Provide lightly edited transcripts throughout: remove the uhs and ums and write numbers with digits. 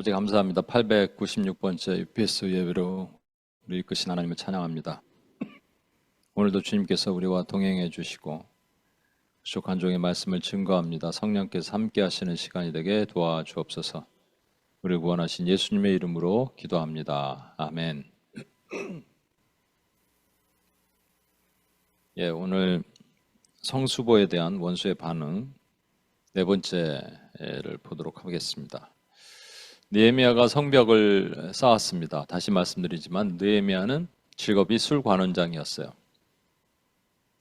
아버지 감사합니다. 896번째 UPS 예배로 우리 이끄신 하나님을 찬양합니다. 오늘도 주님께서 우리와 동행해 주시고 부족한 종의 말씀을 증거합니다. 성령께서 함께 하시는 시간이 되게 도와주옵소서. 우리를 구원하신 예수님의 이름으로 기도합니다. 아멘. 오늘 성수보에 대한 원수의 반응 네 번째를 보도록 하겠습니다. 느헤미야가 성벽을 쌓았습니다. 다시 말씀드리지만 느헤미야는 직업이 술관원장이었어요.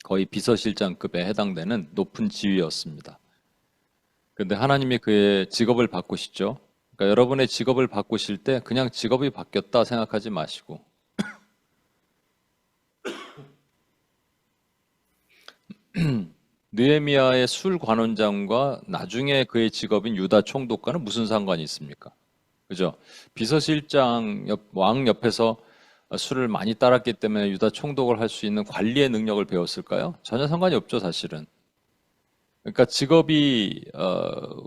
거의 비서실장급에 해당되는 높은 지위였습니다. 그런데 하나님이 그의 직업을 바꾸시죠. 그러니까 여러분의 직업을 바꾸실 때 그냥 직업이 바뀌었다 생각하지 마시고 느헤미야의 술관원장과 나중에 그의 직업인 유다 총독과는 무슨 상관이 있습니까? 그죠? 비서실장 왕 옆에서 술을 많이 따랐기 때문에 유다 총독을 할 수 있는 관리의 능력을 배웠을까요? 전혀 상관이 없죠, 사실은. 그러니까 직업이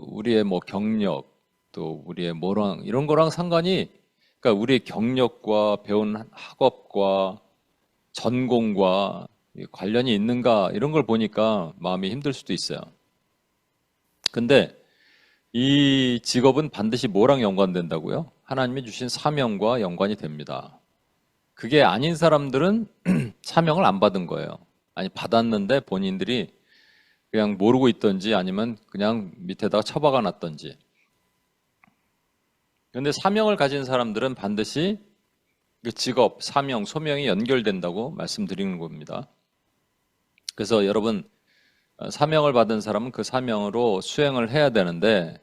우리의 경력 또 우리의 뭐랑 이런 거랑 상관이, 그러니까 우리의 경력과 배운 학업과 전공과 관련이 있는가 이런 걸 보니까 마음이 힘들 수도 있어요. 근데 이 직업은 반드시 뭐랑 연관된다고요? 하나님이 주신 사명과 연관이 됩니다. 그게 아닌 사람들은 사명을 안 받은 거예요. 아니, 받았는데 본인들이 그냥 모르고 있던지 아니면 그냥 밑에다가 처박아 놨던지. 그런데 사명을 가진 사람들은 반드시 그 직업, 사명, 소명이 연결된다고 말씀드리는 겁니다. 그래서 여러분, 사명을 받은 사람은 그 사명으로 수행을 해야 되는데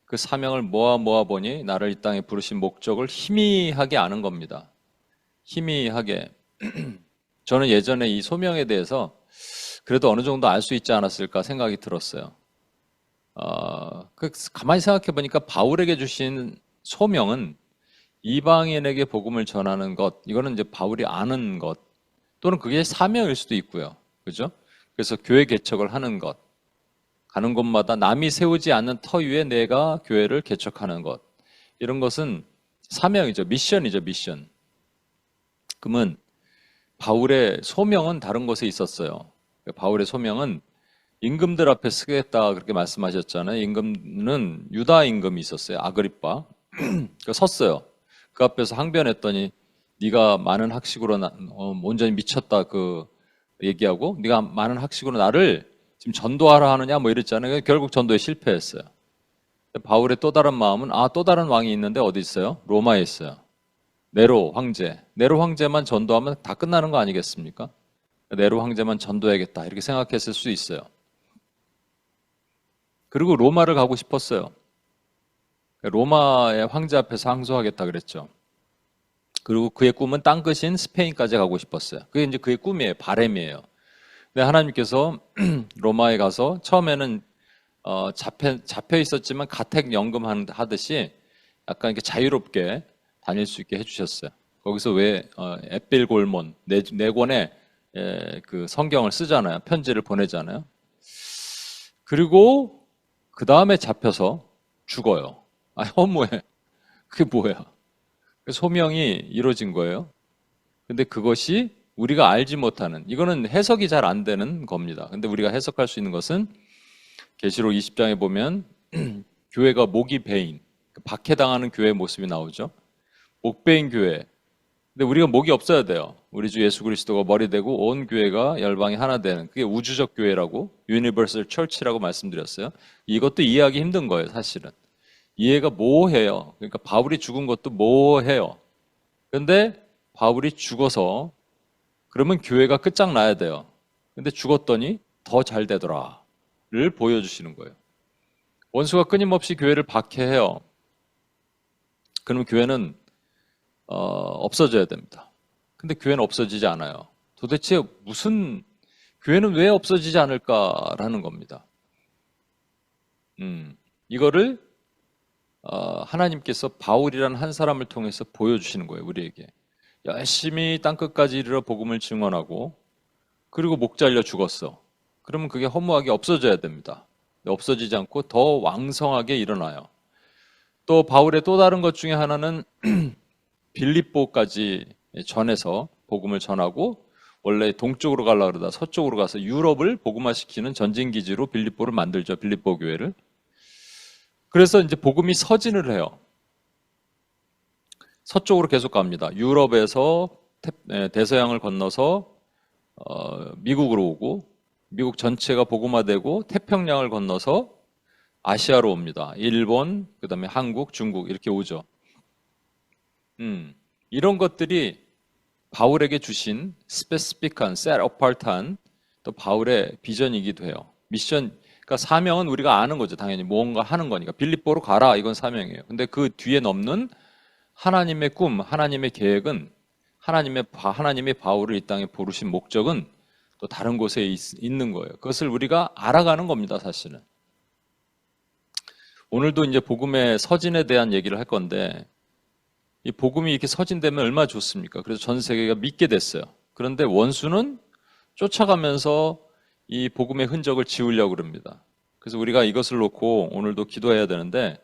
그 사명을 모아 보니 나를 이 땅에 부르신 목적을 희미하게 아는 겁니다. 희미하게. 저는 예전에 이 소명에 대해서 그래도 어느 정도 알 수 있지 않았을까 생각이 들었어요. 가만히 생각해 보니까 바울에게 주신 소명은 이방인에게 복음을 전하는 것, 이거는 이제 바울이 아는 것, 또는 그게 사명일 수도 있고요. 그죠? 그래서 교회 개척을 하는 것, 가는 곳마다 남이 세우지 않는 터 위에 내가 교회를 개척하는 것, 이런 것은 사명이죠. 미션이죠, 미션. 그러면 바울의 소명은 다른 곳에 있었어요. 바울의 소명은 임금들 앞에 서겠다 그렇게 말씀하셨잖아요. 임금은 유다 임금이 있었어요. 아그리빠. 섰어요. 그 앞에서 항변했더니 네가 많은 학식으로 온전히 미쳤다 그 얘기하고 네가 많은 학식으로 나를 지금 전도하라 하느냐 뭐 이랬잖아요. 결국 전도에 실패했어요. 바울의 또 다른 마음은 또 다른 왕이 있는데 어디 있어요? 로마에 있어요. 네로 황제. 네로 황제만 전도하면 다 끝나는 거 아니겠습니까? 네로 황제만 전도해야겠다 이렇게 생각했을 수 있어요. 그리고 로마를 가고 싶었어요. 로마의 황제 앞에서 항소하겠다 그랬죠. 그리고 그의 꿈은 땅끝인 스페인까지 가고 싶었어요. 그게 이제 그의 꿈이에요. 바람이에요. 근데 하나님께서 로마에 가서 처음에는 잡혀 있었지만 가택연금 하듯이 약간 이렇게 자유롭게 다닐 수 있게 해주셨어요. 거기서 왜 에필골몬 네 권의 그 성경을 쓰잖아요. 편지를 보내잖아요. 그리고 그 다음에 잡혀서 죽어요. 허무해. 그게 뭐야? 소명이 이루어진 거예요. 근데 그것이 우리가 알지 못하는, 이거는 해석이 잘 안 되는 겁니다. 근데 우리가 해석할 수 있는 것은 계시록 20장에 보면 교회가 목이 베인, 박해당하는 교회의 모습이 나오죠. 목 베인 교회. 근데 우리가 목이 없어야 돼요. 우리 주 예수 그리스도가 머리 되고 온 교회가 열방이 하나 되는, 그게 우주적 교회라고, 유니버설 철치라고 말씀드렸어요. 이것도 이해하기 힘든 거예요, 사실은. 이해가 모호해요. 그러니까 바울이 죽은 것도 모호해요. 근데 바울이 죽어서 그러면 교회가 끝장나야 돼요. 근데 죽었더니 더 잘 되더라를 보여주시는 거예요. 원수가 끊임없이 교회를 박해해요. 그러면 교회는 없어져야 됩니다. 근데 교회는 없어지지 않아요. 도대체 교회는 왜 없어지지 않을까라는 겁니다. 이거를 하나님께서 바울이라는 한 사람을 통해서 보여주시는 거예요, 우리에게. 열심히 땅끝까지 이르러 복음을 증언하고 그리고 목 잘려 죽었어. 그러면 그게 허무하게 없어져야 됩니다. 없어지지 않고 더 왕성하게 일어나요. 또 바울의 또 다른 것 중에 하나는 빌립보까지 전해서 복음을 전하고, 원래 동쪽으로 가려고 그러다 서쪽으로 가서 유럽을 복음화시키는 전진기지로 빌립보를 만들죠. 빌립보 교회를. 그래서 이제 복음이 서진을 해요. 서쪽으로 계속 갑니다. 유럽에서 대서양을 건너서 미국으로 오고, 미국 전체가 복음화되고 태평양을 건너서 아시아로 옵니다. 일본, 그다음에 한국, 중국 이렇게 오죠. 이런 것들이 바울에게 주신 스페시픽한, 셋 어파트한 또 바울의 비전이기도 해요. 미션, 그러니까 사명은 우리가 아는 거죠. 당연히 뭔가 하는 거니까. 빌립보로 가라, 이건 사명이에요. 근데 그 뒤에 넘는 하나님의 꿈, 하나님의 계획은, 하나님의 바울을 이 땅에 부르신 목적은 또 다른 곳에 있는 거예요. 그것을 우리가 알아가는 겁니다, 사실은. 오늘도 이제 복음의 서진에 대한 얘기를 할 건데, 이 복음이 이렇게 서진되면 얼마나 좋습니까? 그래서 전 세계가 믿게 됐어요. 그런데 원수는 쫓아가면서 이 복음의 흔적을 지우려고 그럽니다. 그래서 우리가 이것을 놓고 오늘도 기도해야 되는데,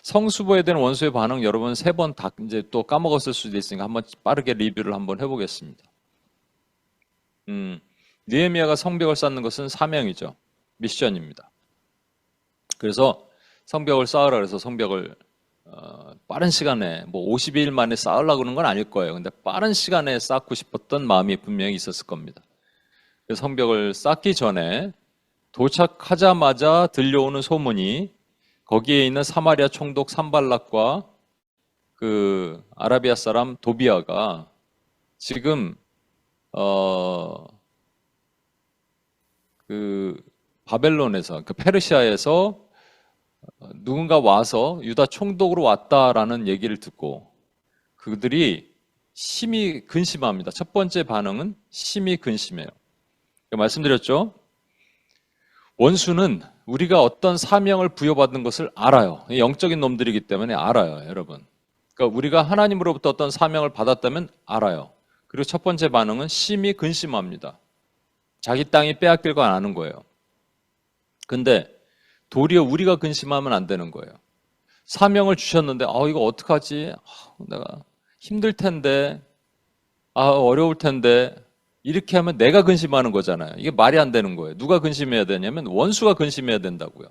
성수보에 대한 원수의 반응 여러분 3번 다 이제 또 까먹었을 수도 있으니까 한번 빠르게 리뷰를 한번 해보겠습니다. 느헤미야가 성벽을 쌓는 것은 사명이죠. 미션입니다. 그래서 성벽을 쌓으라 그래서 성벽을 빠른 시간에 뭐 52일 만에 쌓으려고 그러는 건 아닐 거예요. 근데 빠른 시간에 쌓고 싶었던 마음이 분명히 있었을 겁니다. 그래서 성벽을 쌓기 전에 도착하자마자 들려오는 소문이 거기에 있는 사마리아 총독 산발락과 그 아라비아 사람 도비아가 지금 그 바벨론에서, 그 페르시아에서 누군가 와서 유다 총독으로 왔다라는 얘기를 듣고 그들이 심히 근심합니다. 첫 번째 반응은 심히 근심해요. 말씀드렸죠? 원수는 우리가 어떤 사명을 부여받은 것을 알아요. 영적인 놈들이기 때문에 알아요, 여러분. 그러니까 우리가 하나님으로부터 어떤 사명을 받았다면 알아요. 그리고 첫 번째 반응은 심히 근심합니다. 자기 땅이 빼앗길 거 아는 거예요. 근데 도리어 우리가 근심하면 안 되는 거예요. 사명을 주셨는데 이거 어떡하지? 내가 힘들 텐데, 어려울 텐데, 이렇게 하면 내가 근심하는 거잖아요. 이게 말이 안 되는 거예요. 누가 근심해야 되냐면 원수가 근심해야 된다고요.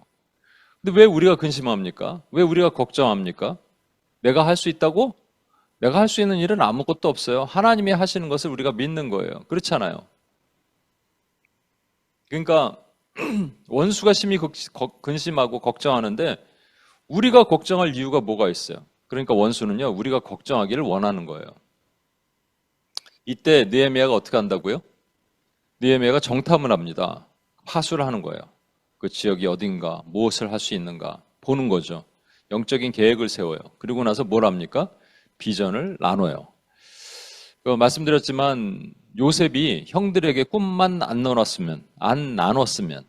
근데 왜 우리가 근심합니까? 왜 우리가 걱정합니까? 내가 할 수 있다고? 내가 할 수 있는 일은 아무것도 없어요. 하나님이 하시는 것을 우리가 믿는 거예요. 그렇잖아요. 그러니까 원수가 심히 근심하고 걱정하는데 우리가 걱정할 이유가 뭐가 있어요? 그러니까 원수는요, 우리가 걱정하기를 원하는 거예요. 이때 느헤미야가 어떻게 한다고요? 느헤미야가 정탐을 합니다. 파수를 하는 거예요. 그 지역이 어딘가, 무엇을 할 수 있는가 보는 거죠. 영적인 계획을 세워요. 그리고 나서 뭘 합니까? 비전을 나눠요. 말씀드렸지만 요셉이 형들에게 꿈만 안 나눴으면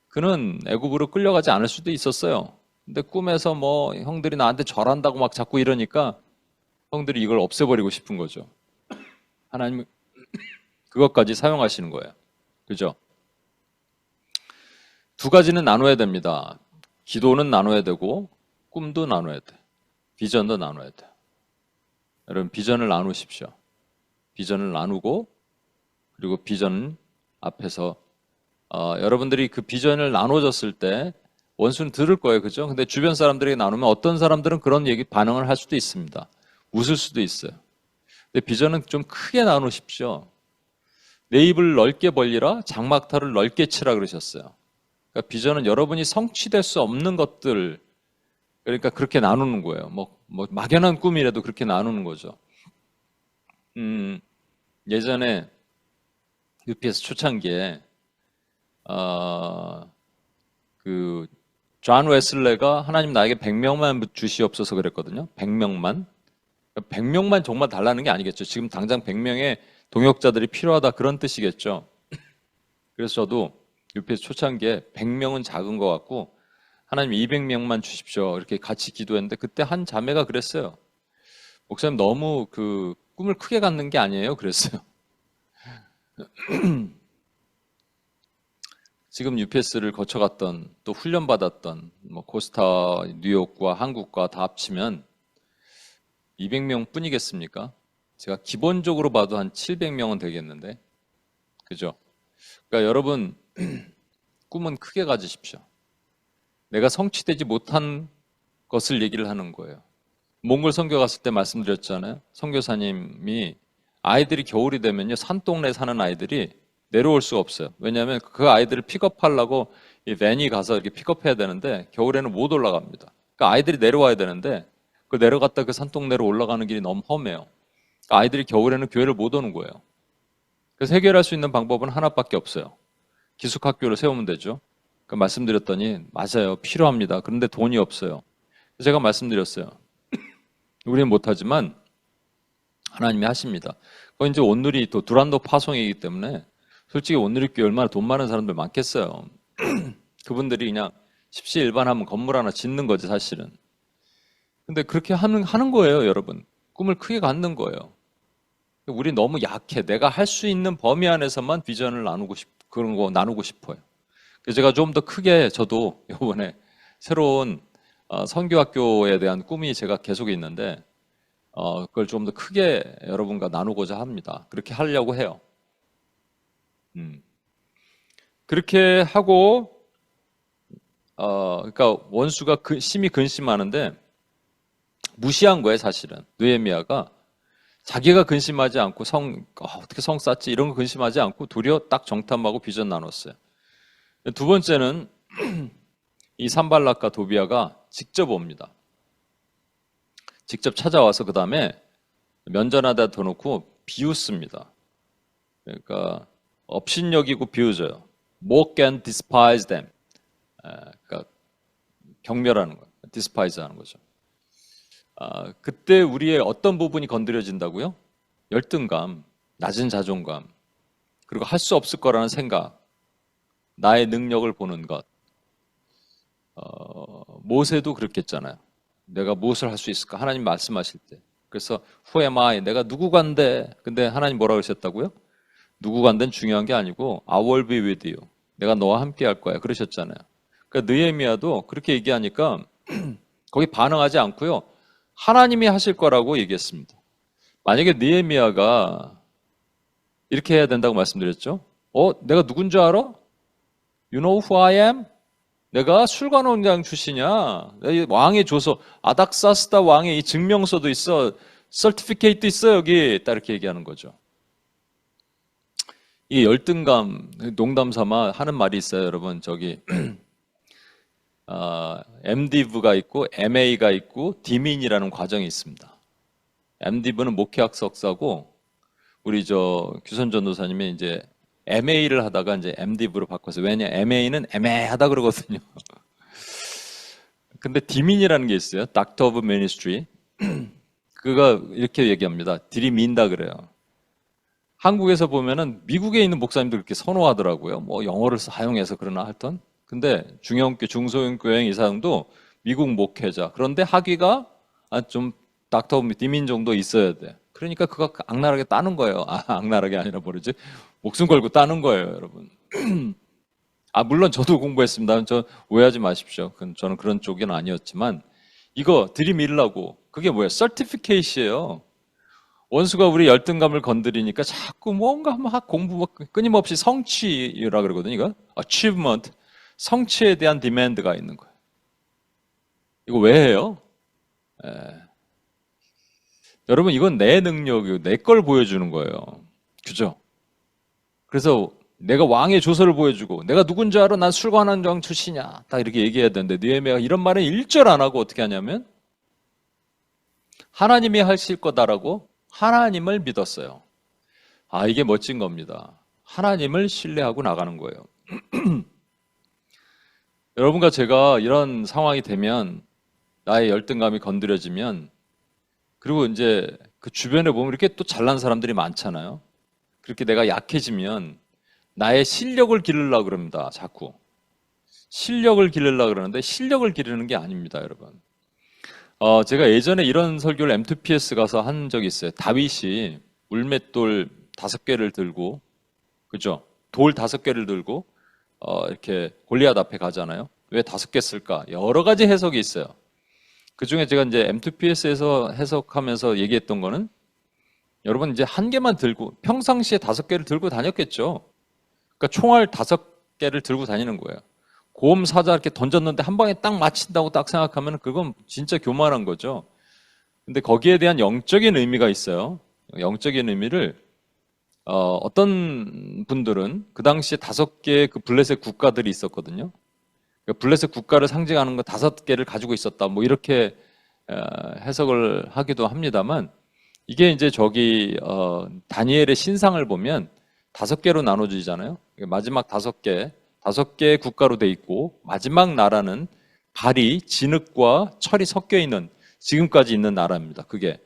그는 애굽으로 끌려가지 않을 수도 있었어요. 근데 꿈에서 뭐 형들이 나한테 절한다고 막 자꾸 이러니까 형들이 이걸 없애버리고 싶은 거죠. 하나님은 그것까지 사용하시는 거예요. 그죠? 두 가지는 나눠야 됩니다. 기도는 나눠야 되고 꿈도 나눠야 돼. 비전도 나눠야 돼. 여러분 비전을 나누십시오. 비전을 나누고 그리고 비전 앞에서 여러분들이 그 비전을 나눠줬을 때 원수는 들을 거예요. 그죠? 근데 주변 사람들에게 나누면 어떤 사람들은 그런 얘기 반응을 할 수도 있습니다. 웃을 수도 있어요. 근데 비전은 좀 크게 나누십시오. 내 입을 넓게 벌리라 장막탈을 넓게 치라 그러셨어요. 그러니까 비전은 여러분이 성취될 수 없는 것들, 그러니까 그렇게 나누는 거예요. 뭐 막연한 꿈이라도 그렇게 나누는 거죠. 예전에 UPS 초창기에 존 웨슬레가 하나님 나에게 100명만 주시옵소서 그랬거든요. 100명만. 100명만 정말 달라는 게 아니겠죠. 지금 당장 100명의 동역자들이 필요하다 그런 뜻이겠죠. 그래서 저도 UPS 초창기에 100명은 작은 것 같고 하나님 200명만 주십시오. 이렇게 같이 기도했는데 그때 한 자매가 그랬어요. 목사님 너무 그 꿈을 크게 갖는 게 아니에요. 그랬어요. 지금 UPS를 거쳐갔던 또 훈련받았던 뭐 코스타, 뉴욕과 한국과 다 합치면 200명 뿐이겠습니까? 제가 기본적으로 봐도 한 700명은 되겠는데, 그죠? 그러니까 여러분 꿈은 크게 가지십시오. 내가 성취되지 못한 것을 얘기를 하는 거예요. 몽골 선교 갔을 때 말씀드렸잖아요. 선교사님이 아이들이 겨울이 되면요 산동네 사는 아이들이 내려올 수가 없어요. 왜냐하면 그 아이들을 픽업하려고 이 밴이 가서 이렇게 픽업해야 되는데 겨울에는 못 올라갑니다. 그러니까 아이들이 내려와야 되는데 그 내려갔다 그 산동네로 올라가는 길이 너무 험해요. 그러니까 아이들이 겨울에는 교회를 못 오는 거예요. 그래서 해결할 수 있는 방법은 하나밖에 없어요. 기숙학교를 세우면 되죠. 그 말씀드렸더니 맞아요. 필요합니다. 그런데 돈이 없어요. 제가 말씀드렸어요. 우리는 못하지만 하나님이 하십니다. 그건 이제 온누리 또 두란노 파송이기 때문에 솔직히 온누리교회 얼마나 돈 많은 사람들 많겠어요. 그분들이 그냥 십시일반하면 건물 하나 짓는 거지 사실은. 근데 그렇게 하는 거예요, 여러분. 꿈을 크게 갖는 거예요. 우리 너무 약해. 내가 할 수 있는 범위 안에서만 비전을 그런 거 나누고 싶어요. 그래서 제가 좀 더 크게 저도 이번에 새로운 선교학교에 대한 꿈이 제가 계속 있는데 그걸 좀 더 크게 여러분과 나누고자 합니다. 그렇게 하려고 해요. 그렇게 하고 그러니까 원수가 심히 근심하는데 무시한 거예요, 사실은. 느헤미야가 자기가 근심하지 않고 어떻게 성 쌓지 이런 거 근심하지 않고 도리어 딱 정탐하고 비전 나눴어요. 두 번째는 이 산발락과 도비아가 직접 옵니다. 직접 찾아와서 그 다음에 면전에다 둬놓고 비웃습니다. 그러니까 업신여기고 비웃어요. Mock and despise them. 그러니까 경멸하는 거예요. despise 하는 거죠. 그때 우리의 어떤 부분이 건드려진다고요? 열등감, 낮은 자존감, 그리고 할 수 없을 거라는 생각, 나의 능력을 보는 것. 모세도 그랬겠잖아요. 내가 무엇을 할 수 있을까? 하나님 말씀하실 때. 그래서 Who am I? 내가 누구간데? 근데 하나님 뭐라고 하셨다고요? 누구간데는 중요한 게 아니고 I will be with you. 내가 너와 함께 할 거야. 그러셨잖아요. 그러니까 느헤미야도 그렇게 얘기하니까 거기 반응하지 않고요. 하나님이 하실 거라고 얘기했습니다. 만약에 느헤미야가 이렇게 해야 된다고 말씀드렸죠. 내가 누군지 알아? You know who I am? 내가 술관원장 출신이야. 왕이 줘서 아닥사스다 왕의 이 증명서도 있어. 서티피케이트도 있어 여기. 딱 이렇게 얘기하는 거죠. 이 열등감, 농담 삼아 하는 말이 있어요, 여러분. 저기 MDiv가 있고 MA가 있고 디민이라는 과정이 있습니다. MDiv는 목회학 석사고 우리 규선 전도사님이 이제 MA를 하다가 이제 MDiv로 바꿔서 왜냐 MA는 애매하다 그러거든요. 근데 디민이라는 게 있어요. Doctor of Ministry. 그가 이렇게 얘기합니다. 들이민다 그래요. 한국에서 보면은 미국에 있는 목사님들 그렇게 선호하더라고요. 뭐 영어를 사용해서 그러나 하여튼. 근데 중형교, 중소형교회 이사장도 미국 목회자. 그런데 학위가 좀 닥터 디민 정도 있어야 돼. 그러니까 그거 악랄하게 따는 거예요. 악랄하게 아니라 뭐지? 목숨 걸고 따는 거예요, 여러분. 물론 저도 공부했습니다. 저 오해하지 마십시오. 저는 그런 쪽은 아니었지만 이거 들이밀라고 그게 뭐예요? 서티피케이트예요. 원수가 우리 열등감을 건드리니까 자꾸 뭔가 막 공부 끊임없이 성취라 그러거든요. 이거 achievement, 성취에 대한 디맨드가 있는 거예요. 이거 왜 해요? 여러분 이건 내 능력이고 내 걸 보여주는 거예요. 그죠? 그래서 내가 왕의 조서를 보여주고 내가 누군지 알아? 난 술관원장 출신이야. 딱 이렇게 얘기해야 되는데 느헤미야가 이런 말은 1절 안 하고 어떻게 하냐면 하나님이 하실 거다라고 하나님을 믿었어요. 이게 멋진 겁니다. 하나님을 신뢰하고 나가는 거예요. 여러분과 제가 이런 상황이 되면 나의 열등감이 건드려지면 그리고 이제 그 주변에 보면 이렇게 또 잘난 사람들이 많잖아요. 그렇게 내가 약해지면 나의 실력을 기르려고 그럽니다. 자꾸. 실력을 기르려고 그러는데 실력을 기르는 게 아닙니다, 여러분. 제가 예전에 이런 설교를 M2PS 가서 한 적이 있어요. 다윗이 울맷돌 5개를 들고, 그죠? 돌 5개를 들고, 이렇게 골리앗 앞에 가잖아요. 왜 5개 쓸까? 여러 가지 해석이 있어요. 그 중에 제가 이제 M2PS에서 해석하면서 얘기했던 거는 여러분 이제 한 개만 들고 평상시에 5개를 들고 다녔겠죠. 그러니까 총알 5개를 들고 다니는 거예요. 고음 사자 이렇게 던졌는데 한 방에 딱 맞힌다고 딱 생각하면 그건 진짜 교만한 거죠. 근데 거기에 대한 영적인 의미가 있어요. 영적인 의미를 어떤 분들은 그 당시에 5개의 그 블레셋 국가들이 있었거든요. 그러니까 블레셋 국가를 상징하는 거 5개를 가지고 있었다. 뭐 이렇게 해석을 하기도 합니다만 이게 이제 저기 다니엘의 신상을 보면 5개로 나눠지잖아요. 마지막 5개 국가로 돼 있고 마지막 나라는 발이 진흙과 철이 섞여 있는 지금까지 있는 나라입니다. 그게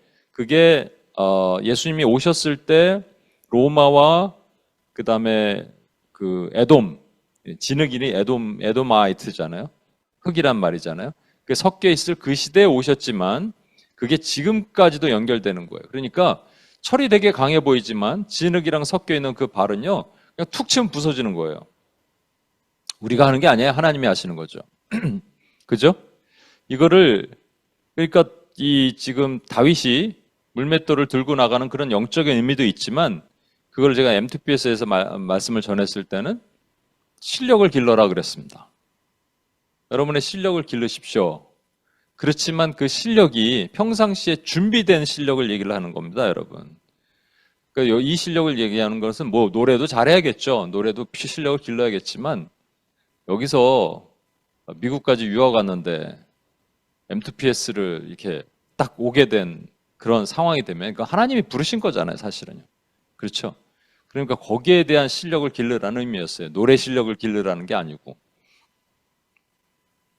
예수님이 오셨을 때 로마와 그 다음에 그 에돔 진흙이니 에도마이트잖아요. 흙이란 말이잖아요. 그 섞여 있을 그 시대에 오셨지만 그게 지금까지도 연결되는 거예요. 그러니까 철이 되게 강해 보이지만 진흙이랑 섞여 있는 그 발은요, 그냥 툭 치면 부서지는 거예요. 우리가 하는 게 아니에요. 하나님이 하시는 거죠. 그죠? 이거를 그러니까 이 지금 다윗이 물맷돌을 들고 나가는 그런 영적인 의미도 있지만 그걸 제가 M2PS에서 말씀을 전했을 때는 실력을 길러라 그랬습니다. 여러분의 실력을 기르십시오. 그렇지만 그 실력이 평상시에 준비된 실력을 얘기를 하는 겁니다, 여러분. 그러니까 이 실력을 얘기하는 것은 뭐 노래도 잘해야겠죠. 노래도 실력을 길러야겠지만 여기서 미국까지 유학 왔는데 M2PS를 이렇게 딱 오게 된 그런 상황이 되면 그러니까 하나님이 부르신 거잖아요, 사실은요. 그렇죠? 그러니까 거기에 대한 실력을 기르라는 의미였어요. 노래 실력을 기르라는 게 아니고.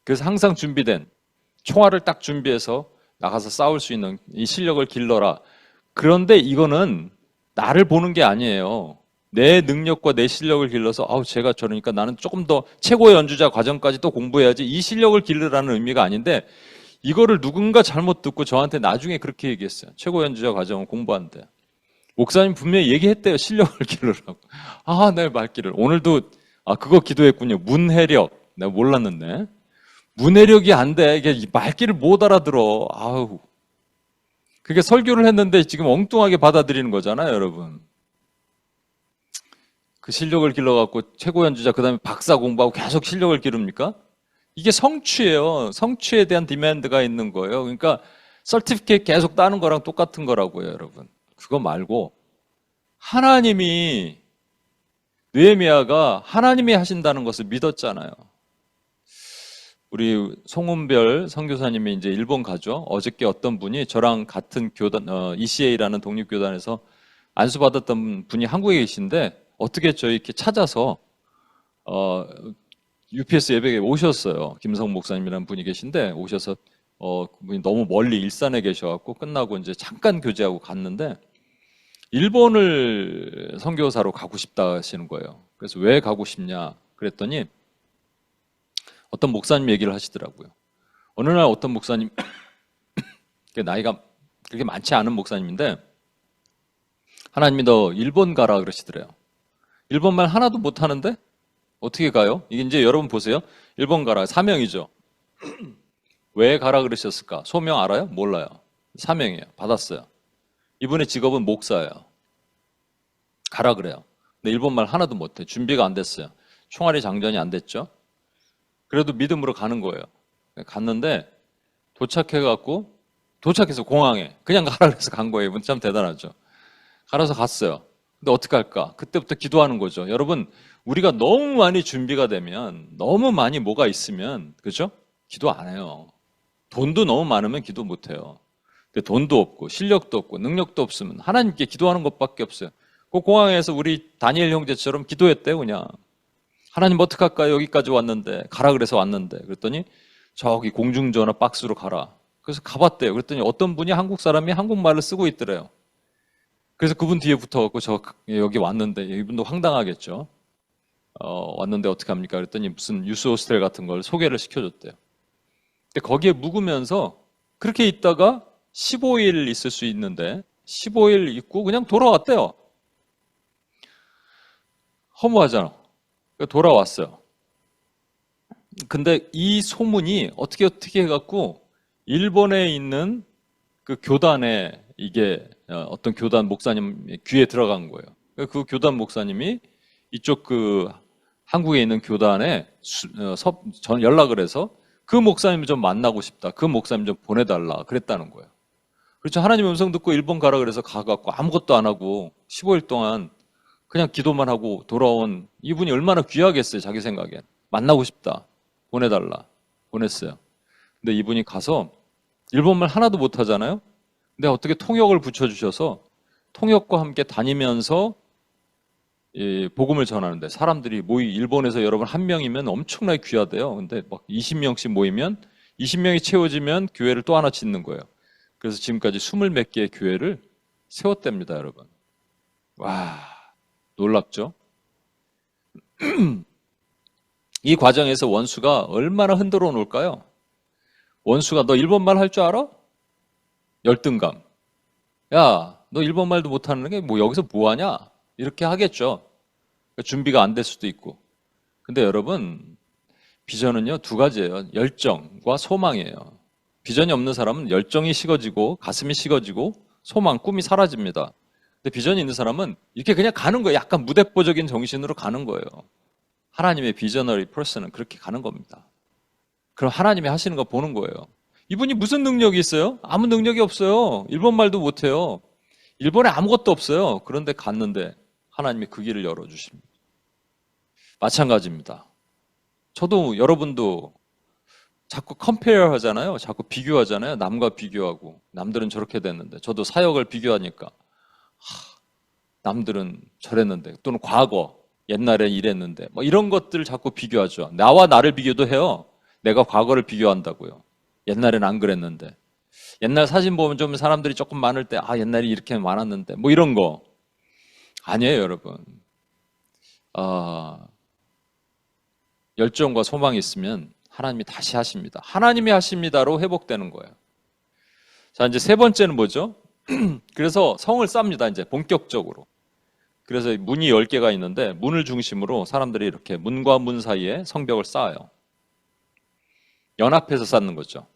그래서 항상 준비된 총알을 딱 준비해서 나가서 싸울 수 있는 이 실력을 길러라. 그런데 이거는 나를 보는 게 아니에요. 내 능력과 내 실력을 길러서 제가 저러니까 나는 조금 더 최고의 연주자 과정까지 또 공부해야지 이 실력을 기르라는 의미가 아닌데 이거를 누군가 잘못 듣고 저한테 나중에 그렇게 얘기했어요. 최고 연주자 과정을 공부한대. 목사님 분명히 얘기했대요. 실력을 기르라고. 내 말귀를. 오늘도 그거 기도했군요. 문해력. 내가 몰랐는데. 문해력이 안 돼. 이게 말귀를 못 알아들어. 그게 설교를 했는데 지금 엉뚱하게 받아들이는 거잖아요, 여러분. 그 실력을 길러갖고 최고 연주자, 그 다음에 박사 공부하고 계속 실력을 기릅니까? 이게 성취예요. 성취에 대한 디맨드가 있는 거예요. 그러니까 서티피케이트 계속 따는 거랑 똑같은 거라고요, 여러분. 그거 말고 하나님이 느헤미야가 하나님이 하신다는 것을 믿었잖아요. 우리 송은별 선교사님이 이제 일본 가죠. 어저께 어떤 분이 저랑 같은 교단 ECA라는 독립교단에서 안수받았던 분이 한국에 계신데 어떻게 저희 이렇게 찾아서 UPS 예배에 오셨어요. 김성 목사님이라는 분이 계신데 오셔서 그분이 너무 멀리 일산에 계셔갖고 끝나고 이제 잠깐 교제하고 갔는데 일본을 선교사로 가고 싶다 하시는 거예요. 그래서 왜 가고 싶냐 그랬더니 어떤 목사님 얘기를 하시더라고요. 어느 날 어떤 목사님 나이가 그렇게 많지 않은 목사님인데 하나님이 너 일본 가라 그러시더래요. 일본말 하나도 못하는데 어떻게 가요? 이게 이제 여러분 보세요. 일본 가라 사명이죠. 왜 가라 그러셨을까? 소명 알아요? 몰라요. 사명이에요. 받았어요. 이분의 직업은 목사예요. 가라 그래요. 근데 일본말 하나도 못해. 준비가 안 됐어요. 총알이 장전이 안 됐죠. 그래도 믿음으로 가는 거예요. 갔는데 도착해서 공항에 그냥 가라 그래서 간 거예요. 이분 참 대단하죠. 가라서 갔어요. 근데 어떻게 할까? 그때부터 기도하는 거죠. 여러분, 우리가 너무 많이 준비가 되면, 너무 많이 뭐가 있으면, 그죠? 기도 안 해요. 돈도 너무 많으면 기도 못 해요. 근데 돈도 없고, 실력도 없고, 능력도 없으면 하나님께 기도하는 것밖에 없어요. 그 공항에서 우리 다니엘 형제처럼 기도했대요, 그냥. 하나님 어떡할까요? 여기까지 왔는데, 가라 그래서 왔는데. 그랬더니, 저기 공중전화 박스로 가라. 그래서 가봤대요. 그랬더니 어떤 분이 한국 사람이 한국말을 쓰고 있더래요. 그래서 그분 뒤에 붙어갖고 여기 왔는데 이분도 황당하겠죠. 왔는데 어떻게 합니까? 그랬더니 무슨 유스 호스텔 같은 걸 소개를 시켜줬대요. 근데 거기에 묵으면서 그렇게 있다가 15일 있을 수 있는데 15일 있고 그냥 돌아왔대요. 허무하잖아. 돌아왔어요. 근데 이 소문이 어떻게 해갖고 일본에 있는 그 교단에 이게 어떤 교단 목사님 귀에 들어간 거예요. 그 교단 목사님이 이쪽 그 한국에 있는 교단에 전 연락을 해서 그 목사님 좀 만나고 싶다. 그 목사님 좀 보내달라. 그랬다는 거예요. 그렇죠. 하나님의 음성 듣고 일본 가라 그래서 가갖고 아무것도 안 하고 15일 동안 그냥 기도만 하고 돌아온 이분이 얼마나 귀하겠어요. 자기 생각엔. 만나고 싶다. 보내달라. 보냈어요. 근데 이분이 가서 일본말 하나도 못하잖아요. 근데 어떻게 통역을 붙여주셔서 통역과 함께 다니면서 복음을 전하는데 사람들이 일본에서 여러분 한 명이면 엄청나게 귀하대요. 근데 막 20명씩 모이면 20명이 채워지면 교회를 또 하나 짓는 거예요. 그래서 지금까지 20 몇 개의 교회를 세웠답니다, 여러분. 와, 놀랍죠? 이 과정에서 원수가 얼마나 흔들어 놓을까요? 원수가 너 일본말 할 줄 알아? 열등감. 야, 너 일본말도 못하는 게 뭐 여기서 뭐 하냐? 이렇게 하겠죠. 준비가 안 될 수도 있고. 근데 여러분, 비전은요, 두 가지예요. 열정과 소망이에요. 비전이 없는 사람은 열정이 식어지고 가슴이 식어지고 소망, 꿈이 사라집니다. 근데 비전이 있는 사람은 이렇게 그냥 가는 거예요. 약간 무대뽀적인 정신으로 가는 거예요. 하나님의 비저너리 퍼슨은 그렇게 가는 겁니다. 그럼 하나님이 하시는 거 보는 거예요. 이분이 무슨 능력이 있어요? 아무 능력이 없어요. 일본말도 못해요. 일본에 아무것도 없어요. 그런데 갔는데 하나님이 그 길을 열어주십니다. 마찬가지입니다. 저도 여러분도 자꾸 컴페어 하잖아요. 자꾸 비교하잖아요. 남과 비교하고. 남들은 저렇게 됐는데. 저도 사역을 비교하니까. 남들은 저랬는데. 또는 과거. 옛날에 이랬는데. 뭐 이런 것들을 자꾸 비교하죠. 나와 나를 비교도 해요. 내가 과거를 비교한다고요. 옛날엔 안 그랬는데. 옛날 사진 보면 좀 사람들이 조금 많을 때, 옛날에 이렇게 많았는데. 뭐 이런 거. 아니에요, 여러분. 열정과 소망이 있으면 하나님이 다시 하십니다. 하나님이 하십니다로 회복되는 거예요. 자, 이제 세 번째는 뭐죠? 그래서 성을 쌉니다, 이제 본격적으로. 그래서 문이 10개가 있는데 문을 중심으로 사람들이 이렇게 문과 문 사이에 성벽을 쌓아요. 연합해서 쌓는 거죠.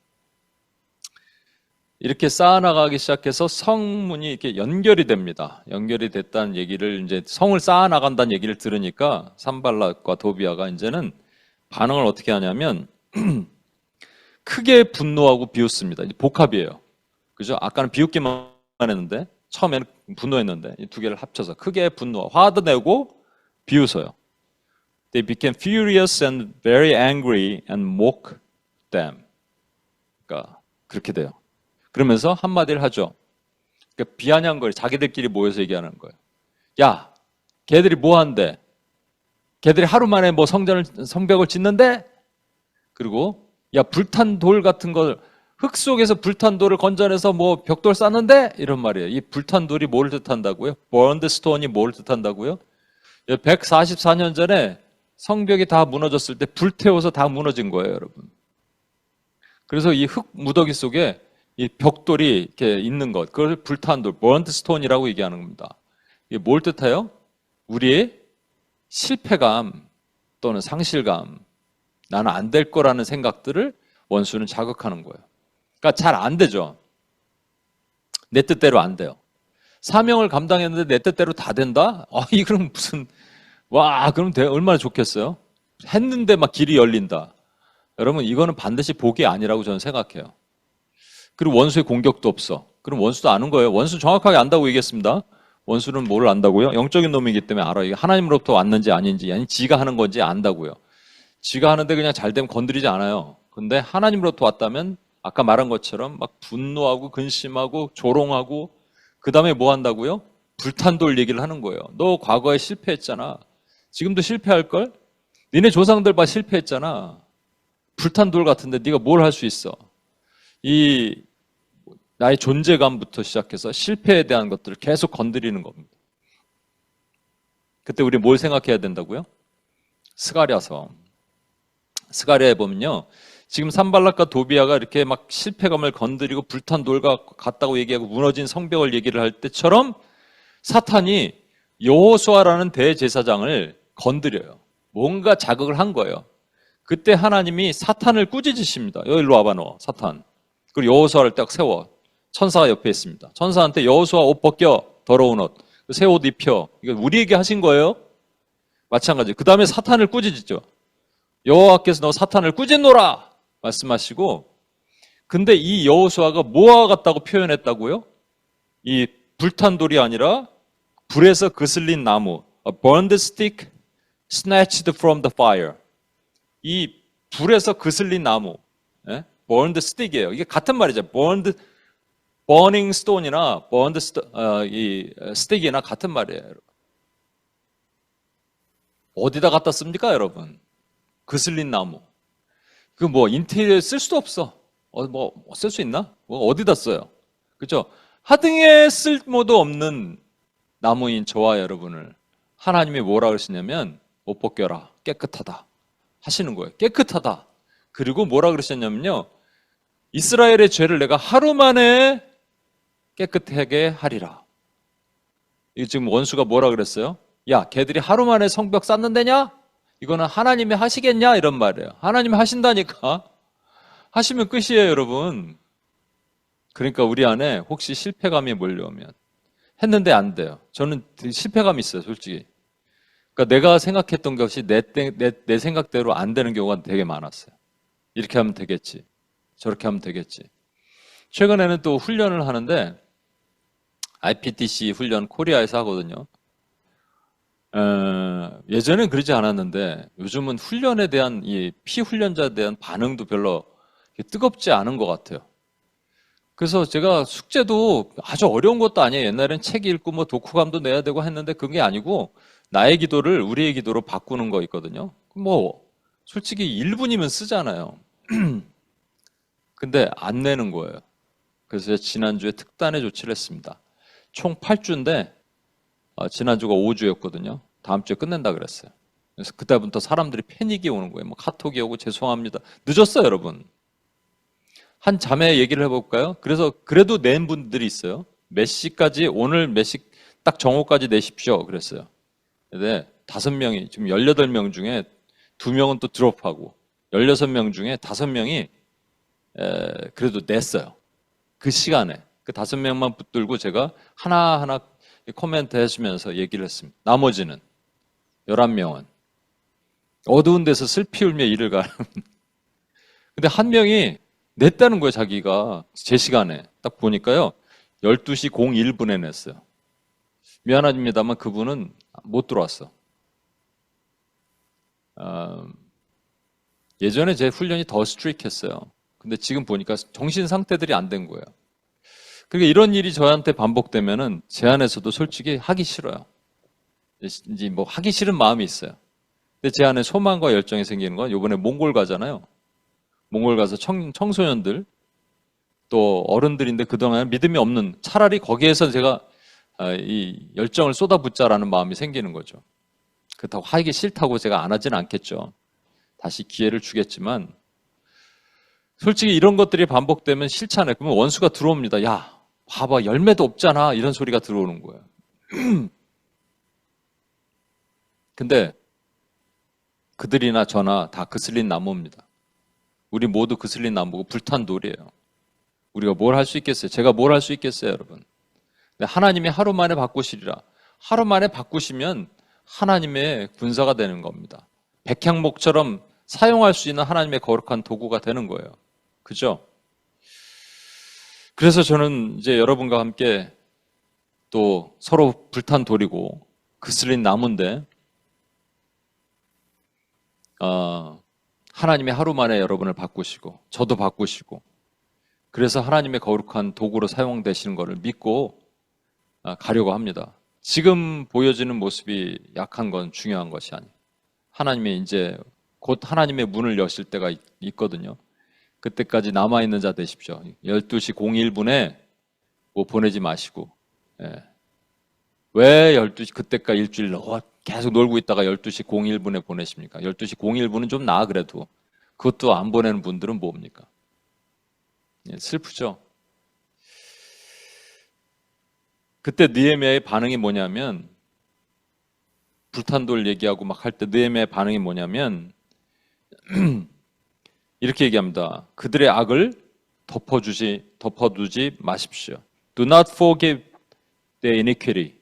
이렇게 쌓아나가기 시작해서 성문이 이렇게 연결이 됩니다. 연결이 됐다는 얘기를 이제 성을 쌓아나간다는 얘기를 들으니까 산발락과 도비아가 이제는 반응을 어떻게 하냐면 크게 분노하고 비웃습니다. 복합이에요. 그죠? 아까는 비웃기만 했는데 처음에는 분노했는데 이 두 개를 합쳐서 크게 분노, 화도 내고 비웃어요. They became furious and very angry and mock them. 그러니까 그렇게 돼요. 그러면서 한마디를 하죠. 그러니까 비아냥거리, 자기들끼리 모여서 얘기하는 거예요. 야, 걔들이 뭐 한대? 걔들이 하루 만에 뭐 성벽을 짓는데? 그리고 야, 불탄 돌 같은 걸 흙 속에서 불탄 돌을 건져내서 뭐 벽돌 쌓는데? 이런 말이에요. 이 불탄 돌이 뭘 뜻한다고요? burned stone이 뭘 뜻한다고요? 144년 전에 성벽이 다 무너졌을 때 불태워서 다 무너진 거예요, 여러분. 그래서 이 흙 무더기 속에 이 벽돌이 이렇게 있는 것, 그걸 불탄 돌, burned stone이라고 얘기하는 겁니다. 이게 뭘 뜻해요? 우리의 실패감 또는 상실감, 나는 안 될 거라는 생각들을 원수는 자극하는 거예요. 그러니까 잘 안 되죠. 내 뜻대로 안 돼요. 사명을 감당했는데 내 뜻대로 다 된다? 이 그럼 무슨 그럼 얼마나 좋겠어요? 했는데 막 길이 열린다. 여러분, 이거는 반드시 복이 아니라고 저는 생각해요. 그리고 원수의 공격도 없어. 그럼 원수도 아는 거예요. 원수 정확하게 안다고 얘기했습니다. 원수는 뭘 안다고요? 영적인 놈이기 때문에 알아요. 이게 하나님으로부터 왔는지 아닌지, 아니 지가 하는 건지 안다고요. 지가 하는데 그냥 잘 되면 건드리지 않아요. 근데 하나님으로부터 왔다면 아까 말한 것처럼 막 분노하고 근심하고 조롱하고 그 다음에 뭐 한다고요? 불탄 돌 얘기를 하는 거예요. 너 과거에 실패했잖아. 지금도 실패할걸? 니네 조상들 봐 실패했잖아. 불탄 돌 같은데 네가 뭘 할 수 있어? 이 나의 존재감부터 시작해서 실패에 대한 것들을 계속 건드리는 겁니다. 그때 우리 뭘 생각해야 된다고요? 스가랴서. 스가랴에 보면요. 지금 산발락과 도비아가 이렇게 막 실패감을 건드리고 불탄 돌과 같다고 얘기하고 무너진 성벽을 얘기를 할 때처럼 사탄이 여호수아라는 대제사장을 건드려요. 뭔가 자극을 한 거예요. 그때 하나님이 사탄을 꾸짖으십니다. 여기로 와봐 너 사탄. 그리고 여호수아를 딱 세워. 천사가 옆에 있습니다. 천사한테 여호수아 옷 벗겨 더러운 옷. 새 옷 입혀. 이거 우리에게 하신 거예요. 마찬가지. 그 다음에 사탄을 꾸짖죠. 여호와께서 너 사탄을 꾸짖노라 말씀하시고, 근데 이 여호수아가 뭐와 같다고 표현했다고요? 이 불탄 돌이 아니라 불에서 그슬린 나무, a burned stick snatched from the fire. 이 불에서 그슬린 나무, 예? burned stick이에요. 이게 같은 말이죠. burning stone이나 burned stick이나 같은 말이에요. 어디다 갖다 씁니까, 여러분? 그슬린 나무. 그 뭐 인테리어에 쓸 수도 없어. 뭐 쓸 수 있나? 뭐 어디다 써요? 그죠? 하등에 쓸모도 없는 나무인 저와 여러분을 하나님이 뭐라 그러시냐면 옷 벗겨라. 깨끗하다. 하시는 거예요. 깨끗하다. 그리고 뭐라 그러셨냐면요. 이스라엘의 죄를 내가 하루 만에 깨끗하게 하리라. 이거 지금 원수가 뭐라 그랬어요? 야, 걔들이 하루 만에 성벽 쌓는다냐? 이거는 하나님이 하시겠냐? 이런 말이에요. 하나님이 하신다니까. 하시면 끝이에요, 여러분. 그러니까 우리 안에 혹시 실패감이 몰려오면 했는데 안 돼요. 저는 실패감이 있어요, 솔직히. 그러니까 내가 생각했던 것이 내 생각대로 안 되는 경우가 되게 많았어요. 이렇게 하면 되겠지. 저렇게 하면 되겠지. 최근에는 또 훈련을 하는데 IPTC 훈련 코리아에서 하거든요. 예전엔 그러지 않았는데 요즘은 훈련에 대한 이 피훈련자에 대한 반응도 별로 뜨겁지 않은 것 같아요. 그래서 제가 숙제도 아주 어려운 것도 아니에요. 옛날엔 책 읽고 뭐 독후감도 내야 되고 했는데 그게 아니고 나의 기도를 우리의 기도로 바꾸는 거 있거든요. 뭐 솔직히 1분이면 쓰잖아요. 근데 안 내는 거예요. 그래서 지난주에 특단의 조치를 했습니다. 총 8주인데 지난주가 5주였거든요. 다음 주에 끝낸다 그랬어요. 그래서 그때부터 사람들이 패닉이 오는 거예요. 뭐 카톡이 오고 죄송합니다. 늦었어요, 여러분. 한 자매 얘기를 해볼까요? 그래서 그래도 낸 분들이 있어요. 몇 시까지 오늘 몇 시 딱 정오까지 내십시오. 그랬어요. 근데 5명이 지금 18명 중에 2명은 또 드롭하고 16명 중에 5명이 그래도 냈어요. 그 시간에 그 5명만 붙들고 제가 하나하나 코멘트 해주면서 얘기를 했습니다. 나머지는 11명은 어두운 데서 슬피 울며 일을 가는. 근데 한 명이 냈다는 거예요, 자기가. 제 시간에. 딱 보니까요, 12시 01분에 냈어요. 미안합니다만 그분은 못 들어왔어. 예전에 제 훈련이 더 스트릭했어요. 근데 지금 보니까 정신 상태들이 안 된 거예요. 그러니까 이런 일이 저한테 반복되면은 제 안에서도 솔직히 하기 싫어요. 이제 뭐 하기 싫은 마음이 있어요. 근데 제 안에 소망과 열정이 생기는 건 이번에 몽골 가잖아요. 몽골 가서 청소년들 또 어른들인데 그동안 믿음이 없는, 차라리 거기에서 제가 이 열정을 쏟아붓자라는 마음이 생기는 거죠. 그렇다고 하기 싫다고 제가 안 하진 않겠죠. 다시 기회를 주겠지만 솔직히 이런 것들이 반복되면 싫잖아요. 그러면 원수가 들어옵니다. 야, 봐봐, 열매도 없잖아. 이런 소리가 들어오는 거예요. 근데 그들이나 저나 다 그슬린 나무입니다. 우리 모두 그슬린 나무고 불탄 돌이에요. 우리가 뭘 할 수 있겠어요? 제가 뭘 할 수 있겠어요, 여러분? 근데 하나님이 하루 만에 바꾸시리라. 하루 만에 바꾸시면 하나님의 군사가 되는 겁니다. 백향목처럼 사용할 수 있는 하나님의 거룩한 도구가 되는 거예요. 그죠? 그래서 저는 이제 여러분과 함께 또 서로 불탄 돌이고 그슬린 나무인데 하나님이 하루 만에 여러분을 바꾸시고 저도 바꾸시고 그래서 하나님의 거룩한 도구로 사용되시는 것을 믿고 가려고 합니다. 지금 보여지는 모습이 약한 건 중요한 것이 아니에요. 하나님이 이제 곧 하나님의 문을 여실 때가 있거든요. 그때까지 남아있는 자 되십시오. 12시 01분에 뭐 보내지 마시고. 예. 왜 12시 그때까지 일주일 계속 놀고 있다가 12시 01분에 보내십니까? 12시 01분은 좀 나아 그래도. 그것도 안 보내는 분들은 뭡니까? 예, 슬프죠? 그때 느헤미야의 반응이 뭐냐면 불탄 돌 얘기하고 막 할 때 느헤미야의 반응이 뭐냐면 이렇게 얘기합니다. 그들의 악을 덮어두지 마십시오. Do not forgive their iniquity.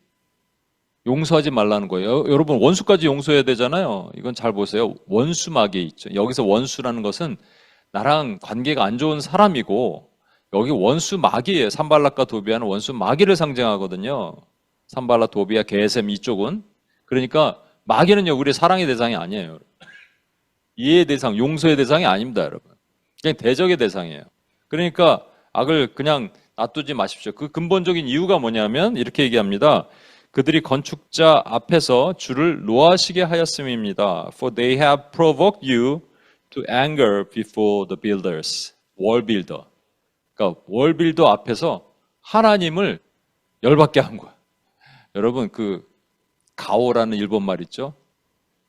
용서하지 말라는 거예요. 여러분 원수까지 용서해야 되잖아요. 이건 잘 보세요. 원수막이 있죠. 여기서 원수라는 것은 나랑 관계가 안 좋은 사람이고 여기 원수막이에요. 산발락과 도비아는 원수마귀를 상징하거든요. 산발락, 도비아, 게셈 이쪽은. 그러니까 마귀는요 우리의 사랑의 대상이 아니에요. 이해의 대상, 용서의 대상이 아닙니다, 여러분. 그냥 대적의 대상이에요. 그러니까 악을 그냥 놔두지 마십시오. 그 근본적인 이유가 뭐냐면 이렇게 얘기합니다. 그들이 건축자 앞에서 주를 노하시게 하였음입니다. For they have provoked you to anger before the builders. 월 빌더. 그러니까 월 빌더 앞에서 하나님을 열받게 한 거야. 여러분 그 가오라는 일본 말 있죠?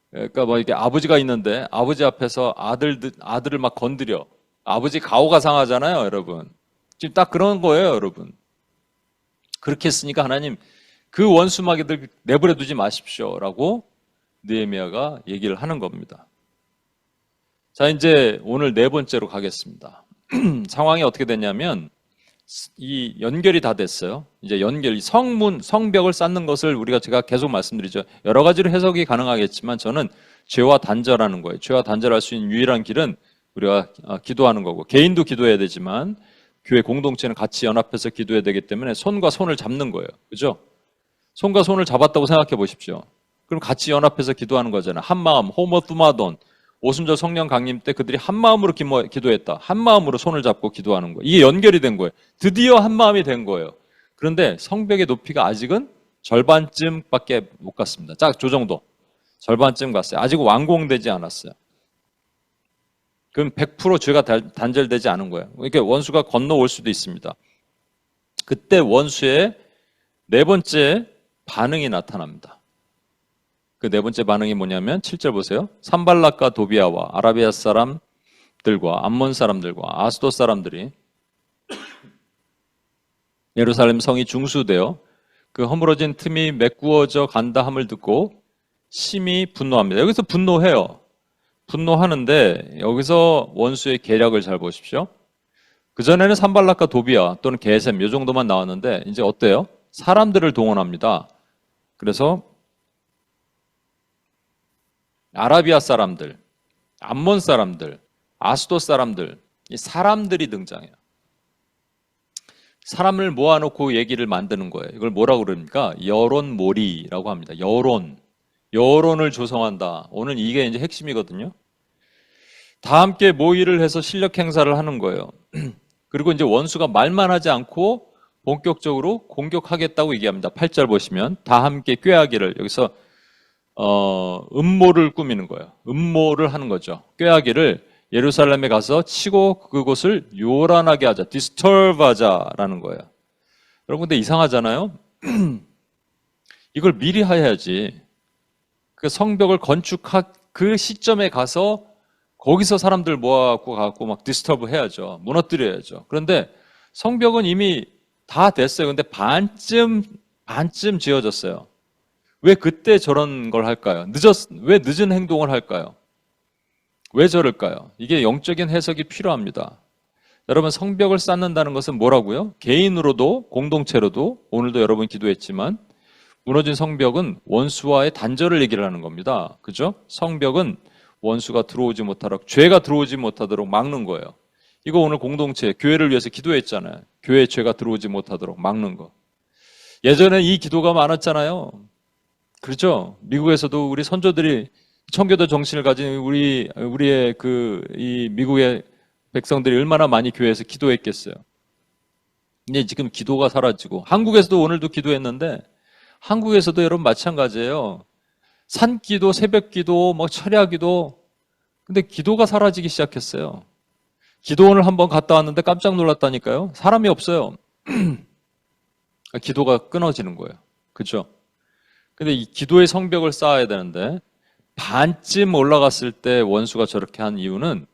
그러니까 뭐 이렇게 아버지가 있는데 아버지 앞에서 아들을 막 건드려. 아버지 가오가 상하잖아요, 여러분. 지금 딱 그런 거예요, 여러분. 그렇게 했으니까 하나님 그 원수마귀들 내버려 두지 마십시오라고 느헤미야가 얘기를 하는 겁니다. 자, 이제 오늘 네 번째로 가겠습니다. 상황이 어떻게 됐냐면 이 연결이 다 됐어요. 이제 성벽을 쌓는 것을 제가 계속 말씀드리죠. 여러 가지로 해석이 가능하겠지만 저는 죄와 단절하는 거예요. 죄와 단절할 수 있는 유일한 길은 우리가 기도하는 거고 개인도 기도해야 되지만 교회 공동체는 같이 연합해서 기도해야 되기 때문에 손과 손을 잡는 거예요. 그죠? 손과 손을 잡았다고 생각해 보십시오. 그럼 같이 연합해서 기도하는 거잖아요. 한 마음, 호모투마돈. 오순절 성령 강림 때 그들이 한 마음으로 기도했다. 한 마음으로 손을 잡고 기도하는 거예요. 이게 연결이 된 거예요. 드디어 한 마음이 된 거예요. 그런데 성벽의 높이가 아직은 절반쯤밖에 못 갔습니다. 딱 저 정도. 절반쯤 갔어요. 아직 완공되지 않았어요. 그럼 100% 죄가 단절되지 않은 거예요. 그러니까 원수가 건너올 수도 있습니다. 그때 원수의 네 번째 반응이 나타납니다. 그 네 번째 반응이 뭐냐면 7절 보세요. 산발락과 도비아와 아라비아 사람들과 암몬 사람들과 아스돗 사람들이 예루살렘 성이 중수되어 그 허물어진 틈이 메꾸어져 간다 함을 듣고 심히 분노합니다. 여기서 분노해요. 분노하는데 여기서 원수의 계략을 잘 보십시오. 그전에는 산발락과 도비아 또는 게셈 이 정도만 나왔는데 이제 어때요? 사람들을 동원합니다. 그래서 아라비아 사람들, 암몬 사람들, 아스돗 사람들, 이 사람들이 등장해요. 사람을 모아놓고 얘기를 만드는 거예요. 이걸 뭐라고 그럽니까? 여론몰이라고 합니다. 여론을 조성한다. 오늘 이게 이제 핵심이거든요. 다 함께 모의를 해서 실력 행사를 하는 거예요. 그리고 이제 원수가 말만 하지 않고 본격적으로 공격하겠다고 얘기합니다. 8절 보시면 다 함께 꾀하기를 여기서 음모를 꾸미는 거예요. 음모를 하는 거죠. 꾀하기를 예루살렘에 가서 치고 그곳을 요란하게 하자, disturb 하자라는 거예요. 여러분 근데 이상하잖아요. 이걸 미리 해야지. 그 성벽을 건축한 그 시점에 가서 거기서 사람들 모아갖고 막 디스터브 해야죠. 무너뜨려야죠. 그런데 성벽은 이미 다 됐어요. 근데 반쯤 지어졌어요. 왜 그때 저런 걸 할까요? 왜 늦은 행동을 할까요? 왜 저럴까요? 이게 영적인 해석이 필요합니다. 여러분 성벽을 쌓는다는 것은 뭐라고요? 개인으로도 공동체로도 오늘도 여러분 기도했지만 무너진 성벽은 원수와의 단절을 얘기를 하는 겁니다. 그죠? 성벽은 원수가 들어오지 못하도록 죄가 들어오지 못하도록 막는 거예요. 이거 오늘 공동체 교회를 위해서 기도했잖아요. 교회에 죄가 들어오지 못하도록 막는 거. 예전에 이 기도가 많았잖아요. 그렇죠? 미국에서도 우리 선조들이 청교도 정신을 가진 우리의 이 미국의 백성들이 얼마나 많이 교회에서 기도했겠어요. 근데 지금 기도가 사라지고 한국에서도 오늘도 기도했는데 한국에서도 여러분 마찬가지예요. 산기도, 새벽기도, 철야기도. 근데 기도가 사라지기 시작했어요. 기도원을 한번 갔다 왔는데 깜짝 놀랐다니까요. 사람이 없어요. 기도가 끊어지는 거예요. 그렇죠? 근데 이 기도의 성벽을 쌓아야 되는데 반쯤 올라갔을 때 원수가 저렇게 한 이유는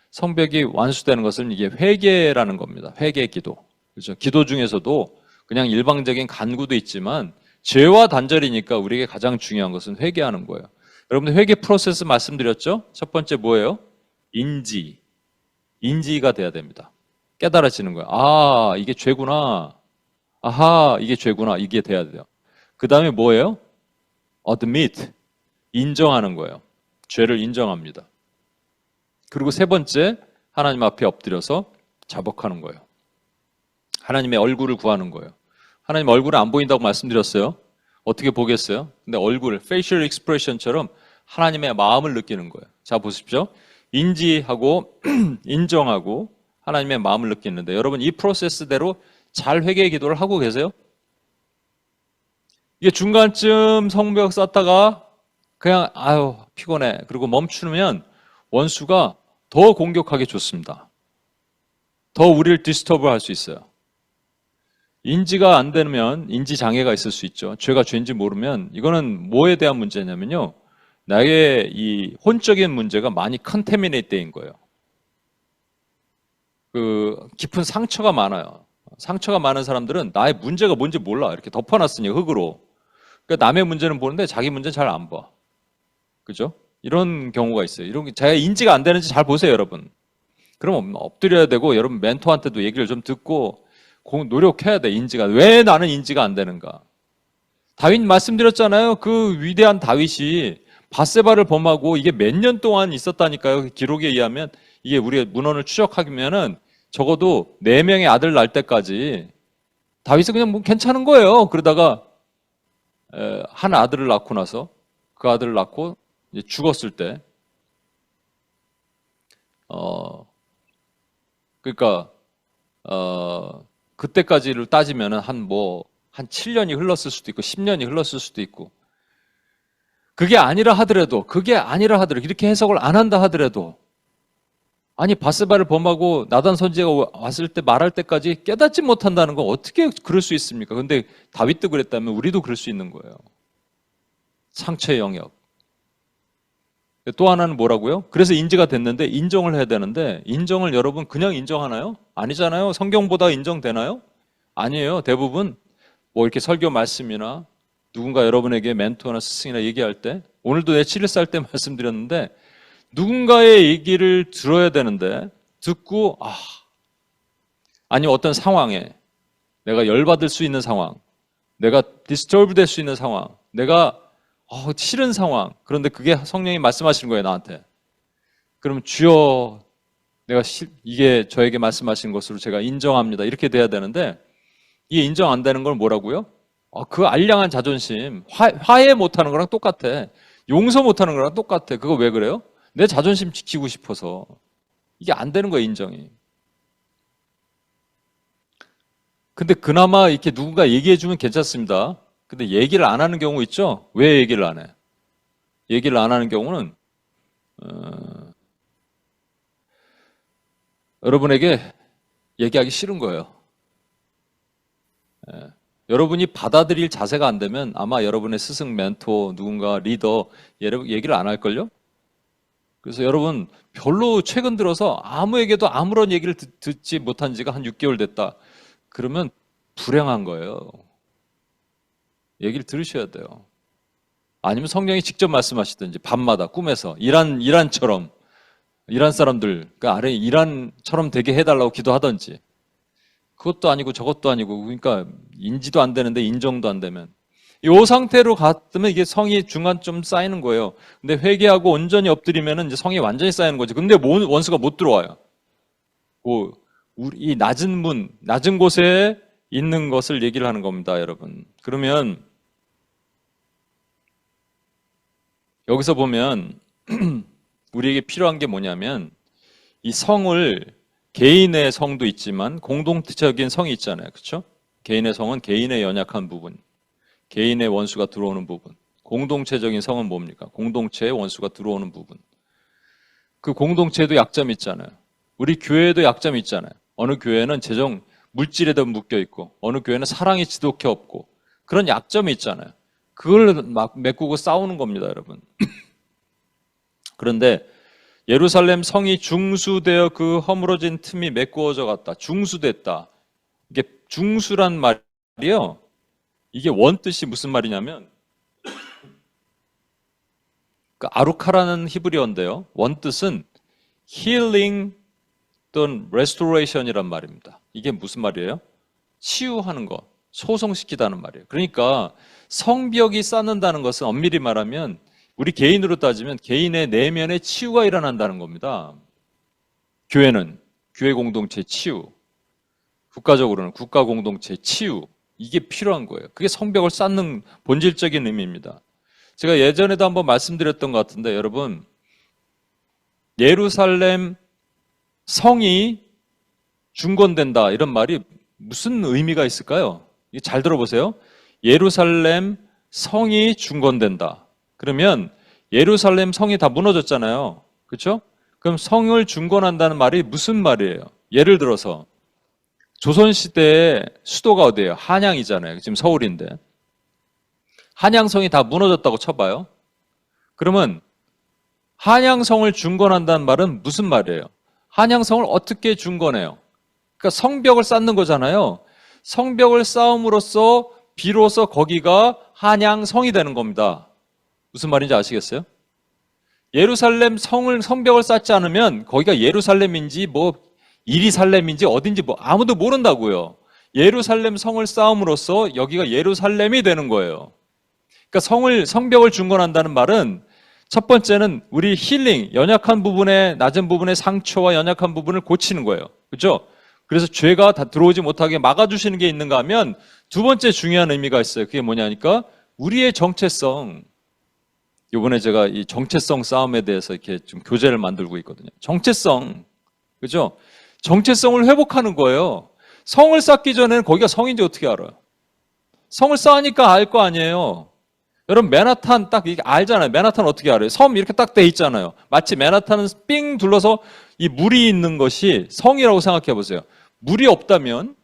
성벽이 완수되는 것은 이게 회개라는 겁니다. 회개 기도. 그렇죠? 기도 중에서도 그냥 일방적인 간구도 있지만 죄와 단절이니까 우리에게 가장 중요한 것은 회개하는 거예요. 여러분들 회개 프로세스 말씀드렸죠? 첫 번째 뭐예요? 인지가 돼야 됩니다. 깨달아지는 거예요. 아, 이게 죄구나. 아하, 이게 죄구나. 이게 돼야 돼요. 그 다음에 뭐예요? admit, 인정하는 거예요. 죄를 인정합니다. 그리고 세 번째, 하나님 앞에 엎드려서 자복하는 거예요. 하나님의 얼굴을 구하는 거예요. 하나님 얼굴은 안 보인다고 말씀드렸어요. 어떻게 보겠어요? 근데 얼굴, facial expression처럼 하나님의 마음을 느끼는 거예요. 자, 보십시오. 인지하고 인정하고 하나님의 마음을 느끼는데 여러분 이 프로세스대로 잘 회개 기도를 하고 계세요? 이게 중간쯤 성벽 쌓다가 그냥 아유 피곤해 그리고 멈추면 원수가 더 공격하기 좋습니다. 더 우리를 디스터브 할 수 있어요. 인지가 안 되면 인지 장애가 있을 수 있죠. 죄가 죄인지 모르면 이거는 뭐에 대한 문제냐면요. 나의 이 혼적인 문제가 많이 컨테미네이트 된 거예요. 그 깊은 상처가 많아요. 상처가 많은 사람들은 나의 문제가 뭔지 몰라. 이렇게 덮어놨으니 흙으로. 그러니까 남의 문제는 보는데 자기 문제는 잘 안 봐. 그죠? 이런 경우가 있어요. 이런 게 제가 인지가 안 되는지 잘 보세요, 여러분. 그럼 엎드려야 되고 여러분 멘토한테도 얘기를 좀 듣고 노력해야 돼. 인지가. 왜 나는 인지가 안 되는가? 다윗 말씀드렸잖아요. 그 위대한 다윗이 밧세바를 범하고 이게 몇 년 동안 있었다니까요. 기록에 의하면 이게 우리의 문헌을 추적하면은 적어도 4명의 아들 날 때까지 다윗은 그냥 뭐 괜찮은 거예요. 그러다가 한 아들을 낳고 나서 그 아들을 낳고 이제 죽었을 때 그러니까 그때까지를 따지면은 한 7년이 흘렀을 수도 있고 10년이 흘렀을 수도 있고 그게 아니라 하더라도 이렇게 해석을 안 한다 하더라도 아니 밧세바를 범하고 나단 선지자가 왔을 때 말할 때까지 깨닫지 못한다는 건 어떻게 그럴 수 있습니까? 근데 다윗도 그랬다면 우리도 그럴 수 있는 거예요. 상처의 영역. 또 하나는 뭐라고요? 그래서 인지가 됐는데 인정을 해야 되는데 인정을 여러분 그냥 인정하나요? 아니잖아요. 성경보다 인정되나요? 아니에요. 대부분 뭐 이렇게 설교 말씀이나 누군가 여러분에게 멘토나 스승이나 얘기할 때 오늘도 내 7살 때 말씀드렸는데 누군가의 얘기를 들어야 되는데 듣고 아니 어떤 상황에 내가 열받을 수 있는 상황 내가 디스터브 될 수 있는 상황 내가 싫은 상황 그런데 그게 성령이 말씀하시는 거예요 나한테 그럼 주여 내가 이게 저에게 말씀하신 것으로 제가 인정합니다 이렇게 돼야 되는데 이게 인정 안 되는 걸 뭐라고요? 그 알량한 자존심 화해 못하는 거랑 똑같아 용서 못하는 거랑 똑같아 그거 왜 그래요? 내 자존심 지키고 싶어서 이게 안 되는 거예요 인정이 근데 그나마 이렇게 누군가 얘기해 주면 괜찮습니다 근데 얘기를 안 하는 경우 있죠? 왜 얘기를 안 해? 얘기를 안 하는 경우는 여러분에게 얘기하기 싫은 거예요 여러분이 받아들일 자세가 안 되면 아마 여러분의 스승, 멘토, 누군가 리더 얘기를 안 할걸요? 그래서 여러분 별로 최근 들어서 아무에게도 아무런 얘기를 듣지 못한 지가 한 6개월 됐다. 그러면 불행한 거예요. 얘기를 들으셔야 돼요. 아니면 성령이 직접 말씀하시든지 밤마다 꿈에서 이란처럼 이란 사람들 그 아래 이란처럼 되게 해달라고 기도하든지 그것도 아니고 저것도 아니고 그러니까 인지도 안 되는데 인정도 안 되면 이 상태로 갔으면 이게 성이 중간쯤 쌓이는 거예요. 근데 회개하고 온전히 엎드리면 이제 성이 완전히 쌓이는 거지. 근데 원수가 못 들어와요. 이 낮은 곳에 있는 것을 얘기를 하는 겁니다, 여러분. 그러면 여기서 보면 우리에게 필요한 게 뭐냐면 이 성을 개인의 성도 있지만 공동체적인 성이 있잖아요. 그렇죠? 개인의 성은 개인의 연약한 부분, 개인의 원수가 들어오는 부분. 공동체적인 성은 뭡니까? 공동체의 원수가 들어오는 부분. 그 공동체에도 약점이 있잖아요. 우리 교회에도 약점이 있잖아요. 어느 교회는 물질에도 묶여 있고 어느 교회는 사랑이 지독히 없고 그런 약점이 있잖아요. 그걸 막 메꾸고 싸우는 겁니다, 여러분. 그런데 예루살렘 성이 중수되어 그 허물어진 틈이 메꾸어져 갔다. 중수됐다. 이게 중수란 말이요. 이게 원뜻이 무슨 말이냐면 그 아루카라는 히브리어인데요. 원뜻은 healing 또는 restoration이란 말입니다. 이게 무슨 말이에요? 치유하는 것, 소성시키다는 말이에요. 그러니까 성벽이 쌓는다는 것은 엄밀히 말하면 우리 개인으로 따지면 개인의 내면의 치유가 일어난다는 겁니다. 교회는 교회 공동체 치유, 국가적으로는 국가 공동체 치유, 이게 필요한 거예요. 그게 성벽을 쌓는 본질적인 의미입니다. 제가 예전에도 한번 말씀드렸던 것 같은데 여러분, 예루살렘 성이 중건된다 이런 말이 무슨 의미가 있을까요? 잘 들어보세요. 예루살렘 성이 중건된다. 그러면 예루살렘 성이 다 무너졌잖아요. 그렇죠? 그럼 성을 중건한다는 말이 무슨 말이에요? 예를 들어서 조선시대의 수도가 어디예요? 한양이잖아요. 지금 서울인데. 한양성이 다 무너졌다고 쳐봐요. 그러면 한양성을 중건한다는 말은 무슨 말이에요? 한양성을 어떻게 중건해요? 그러니까 성벽을 쌓는 거잖아요. 성벽을 쌓음으로써 비로소 거기가 한양성이 되는 겁니다. 무슨 말인지 아시겠어요? 예루살렘 성벽을 쌓지 않으면 거기가 예루살렘인지 뭐 이리살렘인지 어딘지 뭐 아무도 모른다고요. 예루살렘 성을 쌓음으로써 여기가 예루살렘이 되는 거예요. 그러니까 성벽을 중건한다는 말은 첫 번째는 우리 힐링, 연약한 부분에, 낮은 부분의 상처와 연약한 부분을 고치는 거예요. 그렇죠? 그래서 죄가 다 들어오지 못하게 막아주시는 게 있는가 하면 두 번째 중요한 의미가 있어요. 그게 뭐냐니까 우리의 정체성. 이번에 제가 이 정체성 싸움에 대해서 이렇게 좀 교재를 만들고 있거든요. 정체성. 그죠? 정체성을 회복하는 거예요. 성을 쌓기 전에는 거기가 성인지 어떻게 알아요? 성을 쌓으니까 알 거 아니에요. 여러분 맨하탄 딱 이게 알잖아요. 맨하탄 어떻게 알아요? 섬 이렇게 딱 돼 있잖아요. 마치 맨하탄은 삥 둘러서 이 물이 있는 것이 성이라고 생각해 보세요. 물이 없다면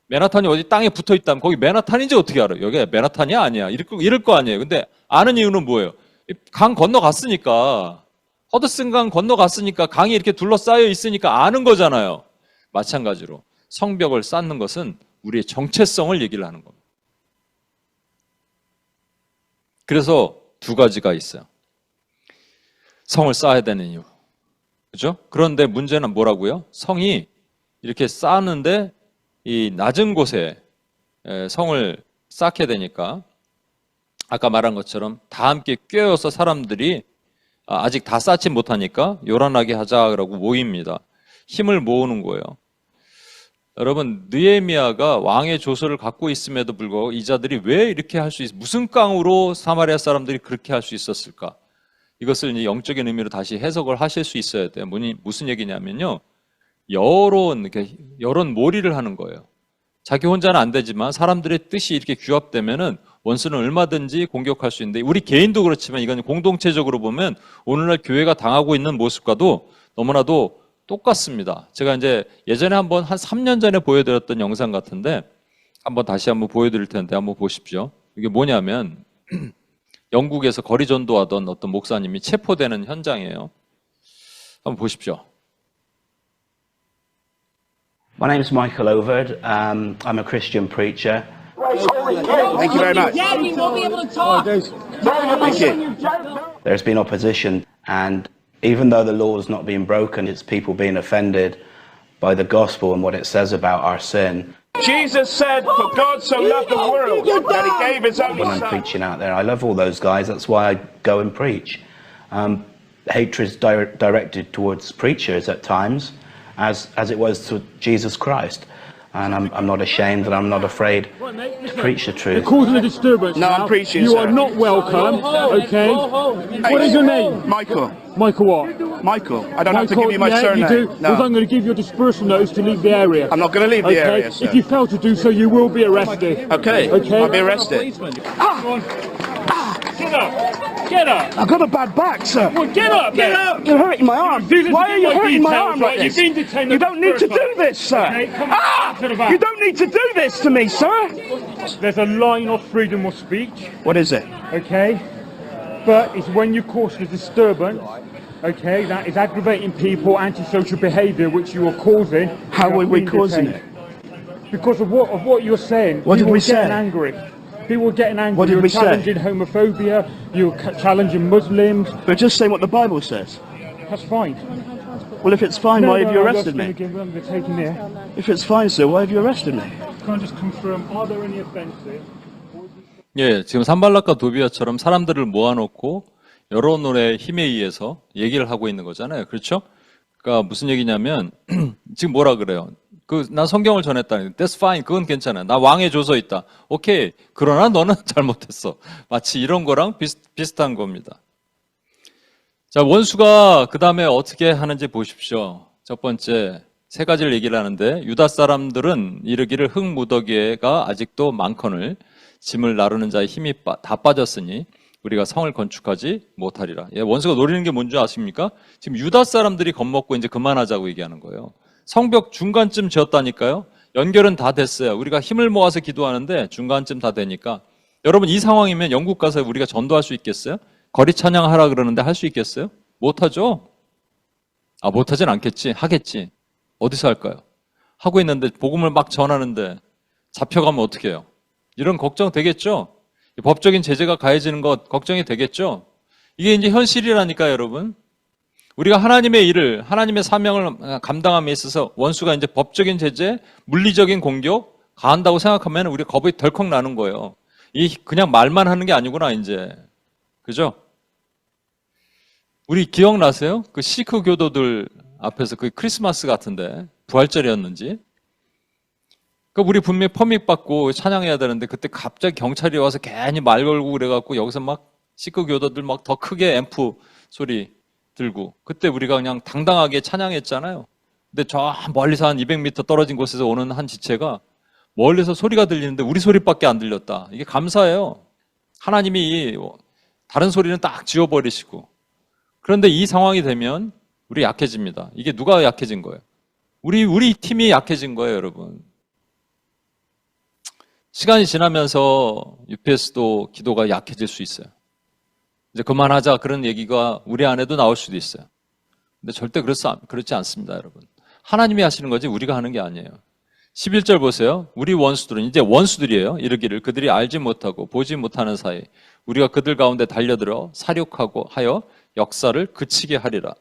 맨하탄이 어디 땅에 붙어 있다면 거기 맨하탄인지 어떻게 알아요? 여기가 맨하탄이 아니야. 이럴 거 아니에요. 근데 아는 이유는 뭐예요? 강 건너갔으니까, 허드슨 강 건너갔으니까 강이 이렇게 둘러싸여 있으니까 아는 거잖아요. 마찬가지로 성벽을 쌓는 것은 우리의 정체성을 얘기를 하는 겁니다. 그래서 두 가지가 있어요. 성을 쌓아야 되는 이유. 그죠? 그런데 문제는 뭐라고요? 성이 이렇게 쌓는데 이 낮은 곳에 성을 쌓게 되니까 아까 말한 것처럼 다 함께 꿰어서 사람들이 아직 다 쌓지 못하니까 요란하게 하자라고 모입니다. 힘을 모으는 거예요. 여러분, 느헤미야가 왕의 조서를 갖고 있음에도 불구하고 이 자들이 왜 이렇게 할 수 무슨 깡으로 사마리아 사람들이 그렇게 할 수 있었을까? 이것을 이제 영적인 의미로 다시 해석을 하실 수 있어야 돼요. 무슨 얘기냐면요. 여론 몰이를 하는 거예요. 자기 혼자는 안 되지만 사람들의 뜻이 이렇게 규합되면은 원수는 얼마든지 공격할 수 있는데 우리 개인도 그렇지만 이건 공동체적으로 보면 오늘날 교회가 당하고 있는 모습과도 너무나도 똑같습니다. 제가 이제 예전에 한 3년 전에 보여드렸던 영상 같은데 다시 한번 보여드릴 텐데 한번 보십시오. 이게 뭐냐면 영국에서 거리 전도하던 어떤 목사님이 체포되는 현장이에요. 한번 보십시오. My name is Michael Overd. I'm a Christian preacher. Thank you very much. Yeah, we won't be able to talk. Thank you. There's been opposition, and even though the law is not being broken, it's people being offended by the gospel and what it says about our sin. Jesus said, "For God so loved the world that He gave His only When I'm Son." preaching out there, I love all those guys. That's why I go and preach. Hatred is directed towards preachers at times, as it was to Jesus Christ. And I'm not ashamed and I'm not afraid to preach the truth. You're causing a disturbance. No, now. I'm preaching, You sir. are not welcome, okay? What is your name? Michael. Michael what? Michael. I don't have to Michael, give you my yeah, surname. you do. No. Well, I'm going to give you a dispersal notice to leave the area. I'm not going to leave the area, sir. If you fail to do so, you will be arrested. Okay. Okay. I'll be arrested. Get up. Get up. I've got a bad back, sir. Well, get up. Get up. You're hurting my arm. Listen Why to are you my hurting my details, arm right? like You've this? been detained You the don't need to first do time. this, sir. Okay, come on, to the back. You don't need to do this to me, sir. There's a line of freedom of speech, What is it? okay? But it's when you cause a disturbance, okay, that is aggravating people, antisocial behaviour, which you are causing. How You were are we being causing detained. Because of what you're saying. What did People we are getting say? angry. People are getting angry. What did You're we say? challenging homophobia. You're challenging Muslims. But just say what the Bible says. That's fine. Well, if it's fine, why have you I'm arrested just me? gonna give them the taking there. If it's fine, sir, why have you arrested me? Can I just confirm, are there any offences? 예, 지금 산발락과 도비아처럼 사람들을 모아놓고 여론의 힘에 의해서 얘기를 하고 있는 거잖아요. 그렇죠? 그러니까 무슨 얘기냐면 지금 뭐라 그래요? 난 성경을 전했다. That's fine. 그건 괜찮아. 나 왕의 조서 있다. 오케이. 그러나 너는 잘못했어. 마치 이런 거랑 비슷한 겁니다. 자, 원수가 그 다음에 어떻게 하는지 보십시오. 첫 번째, 세 가지를 얘기를 하는데 유다 사람들은 이르기를 흙무더기가 아직도 많거늘 짐을 나르는 자의 힘이 다 빠졌으니 우리가 성을 건축하지 못하리라. 예, 원수가 노리는 게 뭔지 아십니까? 지금 유다 사람들이 겁먹고 이제 그만하자고 얘기하는 거예요. 성벽 중간쯤 지었다니까요. 연결은 다 됐어요. 우리가 힘을 모아서 기도하는데 중간쯤 다 되니까. 여러분 이 상황이면 영국 가서 우리가 전도할 수 있겠어요? 거리 찬양하라 그러는데 할 수 있겠어요? 못하죠? 못하진 않겠지. 하겠지. 어디서 할까요? 하고 있는데 복음을 막 전하는데 잡혀가면 어떻게 해요? 이런 걱정 되겠죠? 법적인 제재가 가해지는 것 걱정이 되겠죠? 이게 이제 현실이라니까요, 여러분. 우리가 하나님의 일을, 하나님의 사명을 감당함에 있어서 원수가 이제 법적인 제재, 물리적인 공격 가한다고 생각하면 우리 겁이 덜컥 나는 거예요. 이 그냥 말만 하는 게 아니구나, 이제. 그죠? 우리 기억나세요? 그 시크 교도들 앞에서 그 크리스마스 같은데, 부활절이었는지. 그러니까 우리 분명히 퍼밋 받고 찬양해야 되는데 그때 갑자기 경찰이 와서 괜히 말 걸고 그래갖고 여기서 막 시크 교도들 막 더 크게 앰프 소리 들고 그때 우리가 그냥 당당하게 찬양했잖아요. 근데 저 멀리서 한 200m 떨어진 곳에서 오는 한 지체가 멀리서 소리가 들리는데 우리 소리밖에 안 들렸다. 이게 감사해요. 하나님이 다른 소리는 딱 지워버리시고. 그런데 이 상황이 되면 우리 약해집니다. 이게 누가 약해진 거예요? 우리 팀이 약해진 거예요, 여러분. 시간이 지나면서 UPS도 기도가 약해질 수 있어요. 이제 그만하자 그런 얘기가 우리 안에도 나올 수도 있어요. 근데 절대 그렇지 않습니다, 여러분. 하나님이 하시는 거지 우리가 하는 게 아니에요. 11절 보세요. 우리 원수들은 이제 원수들이에요. 이르기를 그들이 알지 못하고 보지 못하는 사이 우리가 그들 가운데 달려들어 사륙하고 하여 역사를 그치게 하리라.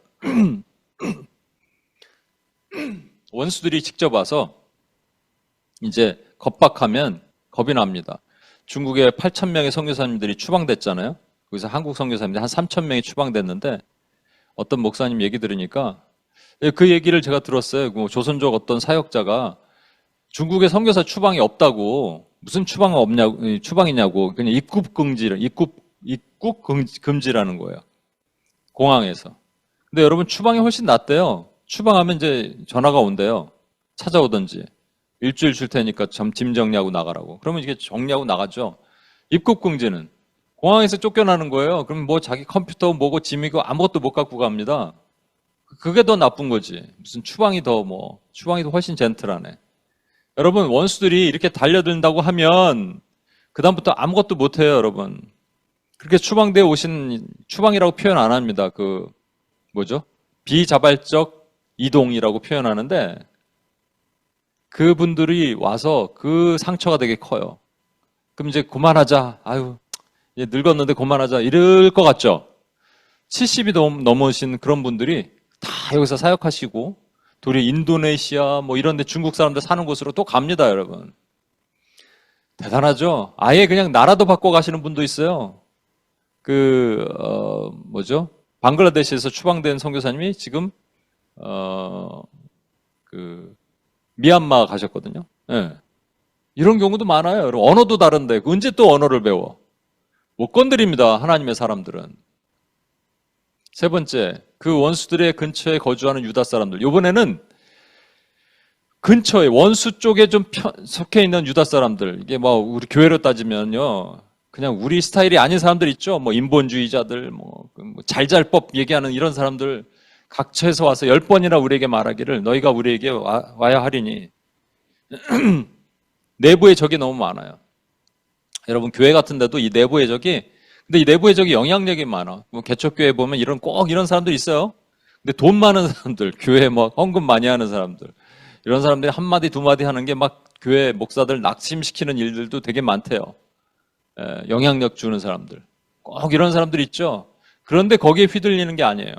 원수들이 직접 와서 이제 겁박하면 겁이 납니다. 중국에 8,000명의 선교사님들이 추방됐잖아요. 거기서 한국 선교사님들 한 3,000명이 추방됐는데 어떤 목사님 얘기 들으니까 그 얘기를 제가 들었어요. 조선족 어떤 사역자가 중국에 선교사 추방이 없다고 무슨 추방이냐고 그냥 입국 금지라는 거예요. 공항에서. 근데 여러분 추방이 훨씬 낫대요. 추방하면 이제 전화가 온대요. 찾아오든지. 일주일 줄 테니까 짐 정리하고 나가라고. 그러면 이게 정리하고 나가죠. 입국 금지는 공항에서 쫓겨나는 거예요. 그럼 뭐 자기 컴퓨터 뭐고 짐이고 아무것도 못 갖고 갑니다. 그게 더 나쁜 거지. 무슨 추방이 더 훨씬 젠틀하네. 여러분 원수들이 이렇게 달려든다고 하면 그다음부터 아무것도 못 해요, 여러분. 그렇게 추방되어 오신 추방이라고 표현 안 합니다. 비자발적 이동이라고 표현하는데 그분들이 와서 그 상처가 되게 커요. 그럼 이제 그만하자. 이제 늙었는데 그만하자. 이럴 것 같죠? 70이 넘으신 그런 분들이 다 여기서 사역하시고 도리 인도네시아 이런 데 중국 사람들 사는 곳으로 또 갑니다, 여러분. 대단하죠? 아예 그냥 나라도 바꿔 가시는 분도 있어요. 방글라데시에서 추방된 선교사님이 지금 미얀마 가셨거든요. 네. 이런 경우도 많아요. 여러분. 언어도 다른데 언제 또 언어를 배워? 못 건드립니다. 하나님의 사람들은. 세 번째, 그 원수들의 근처에 거주하는 유다 사람들. 이번에는 근처에 원수 쪽에 좀 속해 있는 유다 사람들. 이게 우리 교회로 따지면요. 그냥 우리 스타일이 아닌 사람들 있죠. 인본주의자들, 잘잘법 얘기하는 이런 사람들 각처에서 와서 10번이나 우리에게 말하기를 너희가 우리에게 와야 하리니. 내부의 적이 너무 많아요. 여러분 교회 같은 데도 이 내부의 적이 근데 이 내부의 적이 영향력이 많아. 개척교회 보면 꼭 이런 사람들 있어요. 근데 돈 많은 사람들, 교회 헌금 많이 하는 사람들 이런 사람들이 한마디 두마디 하는 게 교회 목사들 낙심시키는 일들도 되게 많대요. 영향력 주는 사람들 꼭 이런 사람들 있죠. 그런데 거기에 휘둘리는 게 아니에요.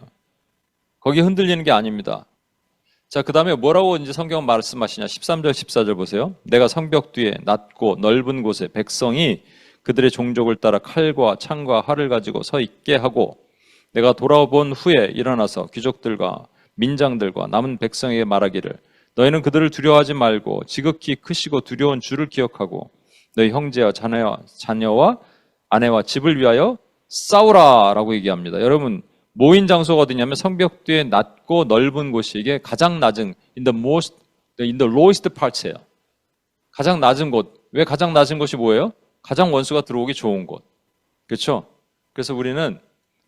거기 흔들리는 게 아닙니다. 자, 그 다음에 뭐라고 이제 성경은 말씀하시냐. 13절, 14절 보세요. 내가 성벽 뒤에 낮고 넓은 곳에 백성이 그들의 종족을 따라 칼과 창과 활을 가지고 서 있게 하고 내가 돌아본 후에 일어나서 귀족들과 민장들과 남은 백성에게 말하기를 너희는 그들을 두려워하지 말고 지극히 크시고 두려운 주를 기억하고 너희 형제와 자녀와 아내와 집을 위하여 싸우라 라고 얘기합니다. 여러분 모인 장소가 어디냐면 성벽 뒤에 낮고 넓은 곳이 이게 가장 낮은 in the lowest parts예요. 가장 낮은 곳. 왜 가장 낮은 곳이 뭐예요? 가장 원수가 들어오기 좋은 곳. 그렇죠? 그래서 우리는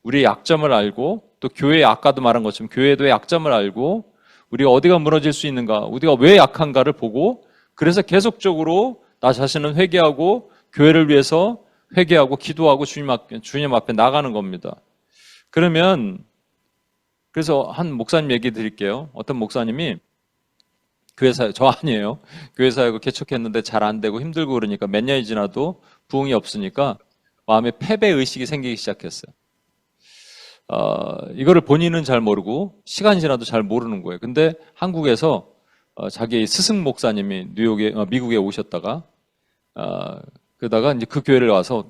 우리의 약점을 알고 또 교회의 아까도 말한 것처럼 교회도 약점을 알고 우리가 어디가 무너질 수 있는가, 우리가 왜 약한가를 보고 그래서 계속적으로 나 자신은 회개하고 교회를 위해서 회개하고 기도하고 주님 앞에 나가는 겁니다. 그러면 그래서 한 목사님 얘기 드릴게요. 어떤 목사님이 교회사역, 저 아니에요. 교회사역을 개척했는데 잘 안 되고 힘들고 그러니까 몇 년이 지나도 부흥이 없으니까 마음에 패배의식이 생기기 시작했어요. 이거를 본인은 잘 모르고 시간이 지나도 잘 모르는 거예요. 근데 한국에서 자기 스승 목사님이 미국에 오셨다가 그러다가 이제 그 교회를 와서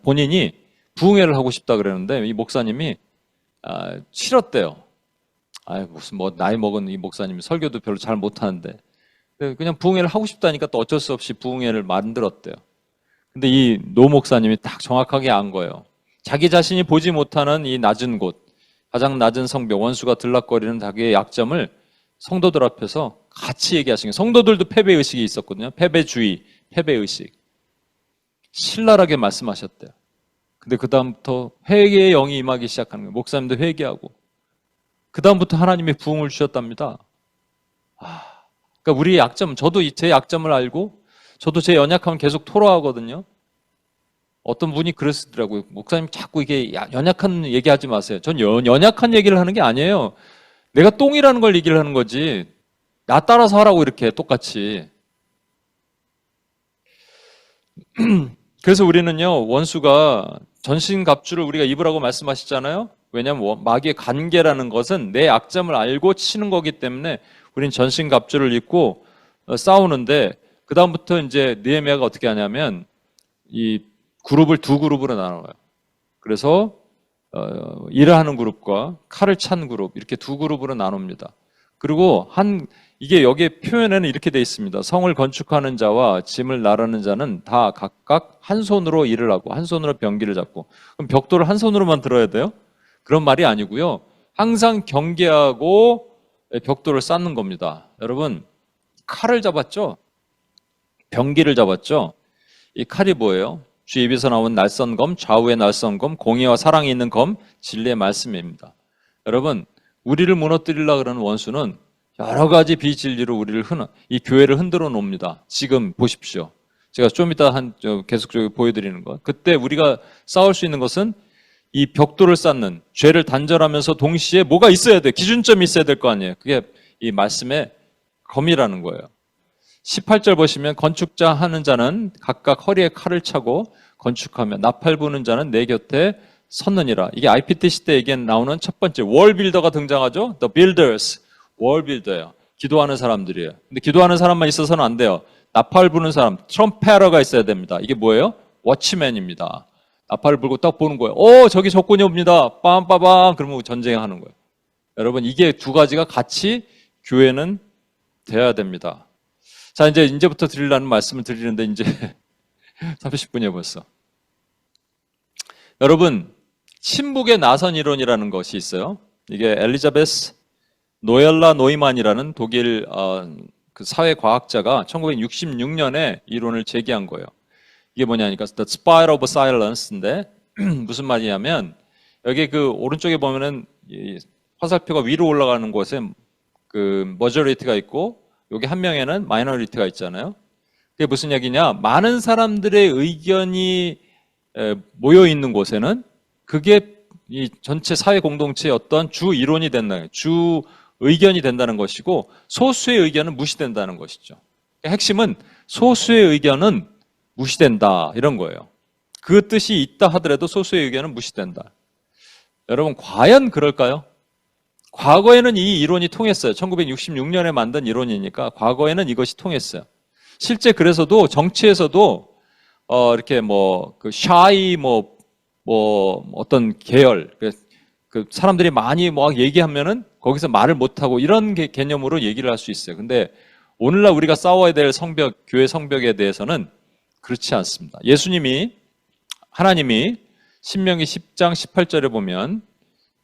본인이 부흥회를 하고 싶다 그러는데 이 목사님이 싫었대요. 무슨 나이 먹은 이 목사님이 설교도 별로 잘 못하는데 그냥 부흥회를 하고 싶다니까 또 어쩔 수 없이 부흥회를 만들었대요. 근데 이 노 목사님이 딱 정확하게 안 거예요. 자기 자신이 보지 못하는 이 낮은 곳, 가장 낮은 성벽, 원수가 들락거리는 자기의 약점을 성도들 앞에서 같이 얘기하신 거예요. 성도들도 패배의식이 있었거든요. 패배주의, 패배의식. 신랄하게 말씀하셨대요. 근데 그 다음부터 회개의 영이 임하기 시작하는 거예요. 목사님도 회개하고. 그 다음부터 하나님이 부흥을 주셨답니다. 그러니까 우리의 약점, 저도 제 약점을 알고 저도 제 연약함을 계속 토로하거든요. 어떤 분이 그러시더라고요. 목사님 자꾸 이게 연약한 얘기하지 마세요. 전 연약한 얘기를 하는 게 아니에요. 내가 똥이라는 걸 얘기를 하는 거지. 나 따라서 하라고 이렇게 똑같이. 그래서 우리는요, 원수가 전신갑주를 우리가 입으라고 말씀하시잖아요. 왜냐하면 마귀의 관계라는 것은 내 약점을 알고 치는 거기 때문에 우린 전신갑주를 입고 싸우는데 그 다음부터 이제 느헤미야가 어떻게 하냐면 이 그룹을 두 그룹으로 나눠요. 그래서 일을 하는 그룹과 칼을 찬 그룹 이렇게 두 그룹으로 나눕니다. 그리고 이게 여기에 표현에는 이렇게 돼 있습니다. 성을 건축하는 자와 짐을 나르는 자는 다 각각 한 손으로 일을 하고 한 손으로 병기를 잡고. 그럼 벽돌을 한 손으로만 들어야 돼요? 그런 말이 아니고요. 항상 경계하고 벽돌을 쌓는 겁니다. 여러분 칼을 잡았죠? 병기를 잡았죠? 이 칼이 뭐예요? 주 입에서 나온 날선 검, 좌우의 날선 검, 공의와 사랑이 있는 검, 진리의 말씀입니다. 여러분 우리를 무너뜨리려고 그러는 원수는 여러 가지 비진리로 이 교회를 흔들어 놓습니다. 지금 보십시오. 제가 좀 이따 계속적으로 보여드리는 것. 그때 우리가 싸울 수 있는 것은 이 벽돌을 쌓는 죄를 단절하면서 동시에 뭐가 있어야 돼. 기준점이 있어야 될 거 아니에요. 그게 이 말씀의 검이라는 거예요. 18절 보시면 건축자 하는 자는 각각 허리에 칼을 차고 건축하며 나팔 부는 자는 내 곁에 섰느니라. 이게 IPTC 때 얘기에 나오는 첫 번째 월빌더가 등장하죠. The builders. 월빌더예요. 기도하는 사람들이에요. 근데 기도하는 사람만 있어서는 안 돼요. 나팔 부는 사람, 트럼페러가 있어야 됩니다. 이게 뭐예요? 워치맨입니다. 나팔을 불고 딱 보는 거예요. 저기 적군이 옵니다. 빰빠밤. 그러면 전쟁하는 거예요. 여러분 이게 두 가지가 같이 교회는 돼야 됩니다. 자, 이제부터 드리려는 말씀을 드리는데 이제 30분이에요 벌써. 여러분 친북의 나선 이론이라는 것이 있어요. 이게 엘리자베스 노엘라 노이만이라는 독일 그 사회과학자가 1966년에 이론을 제기한 거예요. 이게 뭐냐니까 The Spiral of Silence인데 무슨 말이냐면 여기 그 오른쪽에 보면은 이 화살표가 위로 올라가는 곳에 그 머저리티가 있고 여기 한 명에는 마이너리티가 있잖아요. 그게 무슨 얘기냐? 많은 사람들의 의견이 모여 있는 곳에는 그게 이 전체 사회 공동체의 어떤 주 이론이 된다는 주 의견이 된다는 것이고 소수의 의견은 무시된다는 것이죠. 핵심은 소수의 의견은 무시된다 이런 거예요. 그 뜻이 있다 하더라도 소수의 의견은 무시된다. 여러분 과연 그럴까요? 과거에는 이 이론이 통했어요. 1966년에 만든 이론이니까 과거에는 이것이 통했어요. 실제 그래서도 정치에서도 이렇게 그 샤이 어떤 계열, 그 사람들이 많이 얘기하면은 거기서 말을 못하고 이런 개념으로 얘기를 할 수 있어요. 근데 오늘날 우리가 싸워야 될 성벽, 교회 성벽에 대해서는 그렇지 않습니다. 하나님이 신명기 10장 18절에 보면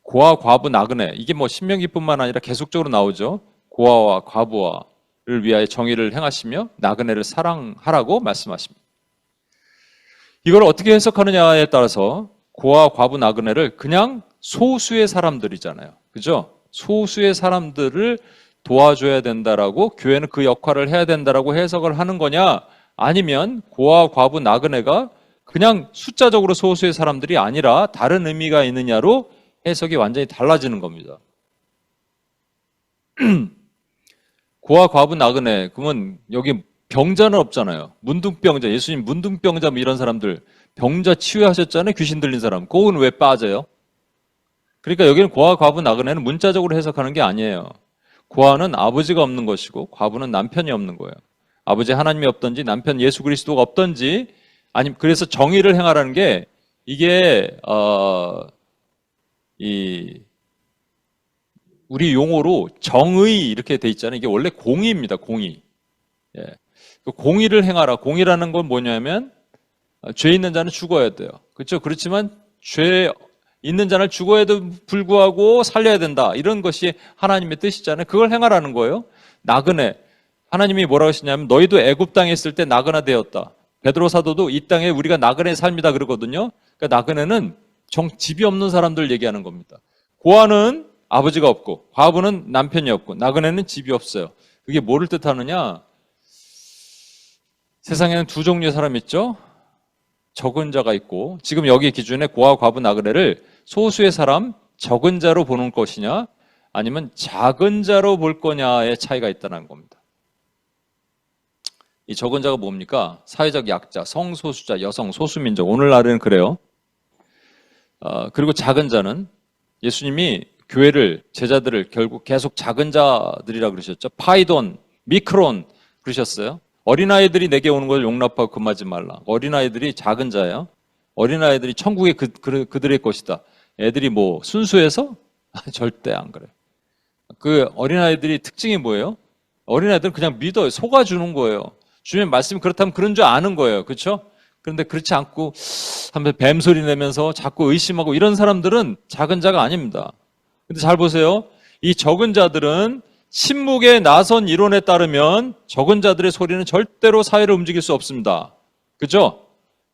고아, 과부, 나그네, 이게 신명기뿐만 아니라 계속적으로 나오죠. 고아와 과부를 위하여 정의를 행하시며 나그네를 사랑하라고 말씀하십니다. 이걸 어떻게 해석하느냐에 따라서 고아, 과부, 나그네를 그냥 소수의 사람들이잖아요. 그죠? 소수의 사람들을 도와줘야 된다라고, 교회는 그 역할을 해야 된다라고 해석을 하는 거냐, 아니면 고아, 과부, 나그네가 그냥 숫자적으로 소수의 사람들이 아니라 다른 의미가 있느냐로 해석이 완전히 달라지는 겁니다. 고아, 과부, 나그네, 그러면 여기 병자는 없잖아요. 문둥병자, 예수님 문둥병자 이런 사람들, 병자 치유하셨잖아요. 귀신 들린 사람. 그건 왜 빠져요? 그러니까 여기는 고아, 과부, 나그네는 문자적으로 해석하는 게 아니에요. 고아는 아버지가 없는 것이고 과부는 남편이 없는 거예요. 아버지 하나님이 없든지 남편 예수 그리스도가 없든지, 아니면 그래서 정의를 행하라는 게, 이게 우리 용어로 정의 이렇게 돼 있잖아요. 이게 원래 공의입니다. 공의. 예. 그 공의를 행하라. 공의라는 건 뭐냐면 죄 있는 자는 죽어야 돼요. 그렇죠? 그렇지만 죄 있는 자는 죽어야도 불구하고 살려야 된다. 이런 것이 하나님의 뜻이잖아요. 그걸 행하라는 거예요. 나그네. 하나님이 뭐라고 하시냐면 너희도 애굽 땅에 있을 때 나그네 되었다. 베드로 사도도 이 땅에 우리가 나그네의 삶이다 그러거든요. 그러니까 나그네는 집이 없는 사람들 얘기하는 겁니다. 고아는 아버지가 없고 과부는 남편이 없고 나그네는 집이 없어요. 그게 뭐를 뜻하느냐? 세상에는 두 종류의 사람이 있죠. 적은 자가 있고, 지금 여기 기준에 고아, 과부, 나그네를 소수의 사람, 적은 자로 보는 것이냐, 아니면 작은 자로 볼 거냐의 차이가 있다는 겁니다. 이 적은 자가 뭡니까? 사회적 약자, 성소수자, 여성, 소수민족. 오늘날에는 그래요. 그리고 작은 자는 예수님이 교회를, 제자들을 결국 계속 작은 자들이라고 그러셨죠. 파이돈, 미크론 그러셨어요. 어린아이들이 내게 오는 걸 용납하고 금하지 말라. 어린아이들이 작은 자예요. 어린아이들이 천국의 그들의 것이다. 애들이 순수해서? 절대 안 그래요. 그 어린아이들이 특징이 뭐예요? 어린아이들은 그냥 믿어요. 속아주는 거예요. 주님의 말씀이 그렇다면 그런 줄 아는 거예요. 그렇죠? 그런데 그렇지 않고 한번 뱀소리 내면서 자꾸 의심하고 이런 사람들은 작은 자가 아닙니다. 근데 잘 보세요. 이 적은 자들은 침묵의 나선 이론에 따르면 적은 자들의 소리는 절대로 사회를 움직일 수 없습니다. 그죠?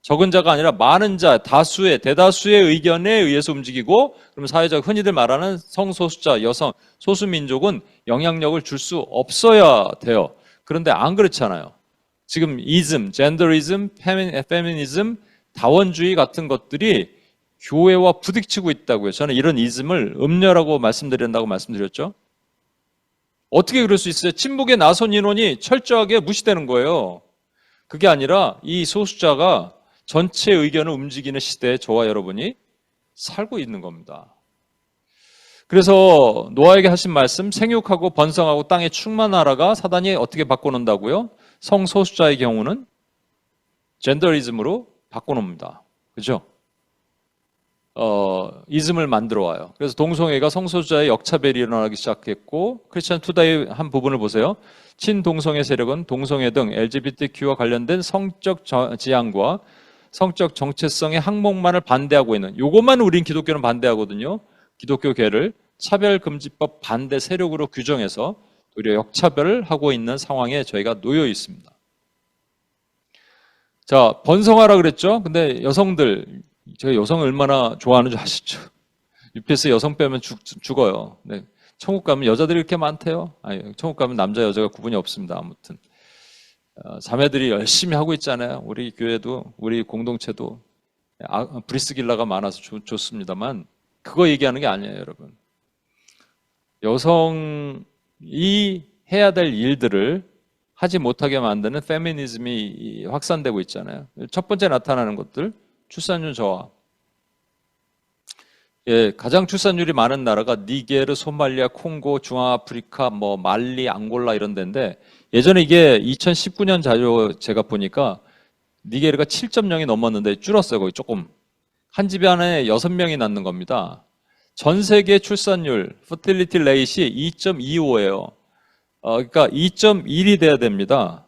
적은 자가 아니라 많은 자, 대다수의 의견에 의해서 움직이고, 그럼 사회적 흔히들 말하는 성소수자, 여성, 소수민족은 영향력을 줄 수 없어야 돼요. 그런데 안 그렇잖아요. 지금 젠더리즘, 페미니즘, 다원주의 같은 것들이 교회와 부딪히고 있다고요. 저는 이런 이즘을 음녀라고 말씀드린다고 말씀드렸죠. 어떻게 그럴 수 있어요? 침묵의 나선 인원이 철저하게 무시되는 거예요. 그게 아니라 이 소수자가 전체 의견을 움직이는 시대에 저와 여러분이 살고 있는 겁니다. 그래서 노아에게 하신 말씀, 생육하고 번성하고 땅에 충만하라가 사단이 어떻게 바꿔놓는다고요? 성소수자의 경우는 젠더리즘으로 바꿔놓습니다. 그죠? 이즘을 만들어 와요. 그래서 동성애가 성소수자의 역차별이 일어나기 시작했고, 크리스천 투데이 한 부분을 보세요. 친동성애 세력은 동성애 등 LGBTQ와 관련된 성적 지향과 성적 정체성의 항목만을 반대하고 있는, 요것만 우린 기독교는 반대하거든요. 기독교계를 차별금지법 반대 세력으로 규정해서 오히려 역차별을 하고 있는 상황에 저희가 놓여 있습니다. 자, 번성하라 그랬죠? 근데 여성들, 제가 여성을 얼마나 좋아하는 줄 아시죠? UPS 여성 빼면 죽어요. 네. 천국 가면 여자들이 이렇게 많대요? 아니, 천국 가면 남자, 여자가 구분이 없습니다. 아무튼. 자매들이 열심히 하고 있잖아요. 우리 교회도, 우리 공동체도. 브리스길라가 많아서 좋습니다만, 그거 얘기하는 게 아니에요, 여러분. 여성이 해야 될 일들을 하지 못하게 만드는 페미니즘이 확산되고 있잖아요. 첫 번째 나타나는 것들, 출산율 저하, 예, 가장 출산율이 많은 나라가 니게르, 소말리아, 콩고, 중앙아프리카, 뭐 말리, 앙골라 이런 데인데 예전에 이게 2019년 자료 제가 보니까 니게르가 7.0이 넘었는데 줄었어요. 거의 조금. 한 집에 안에 6명이 낳는 겁니다. 전 세계 출산율, fertility rate이 2.25예요. 그러니까 2.1이 돼야 됩니다.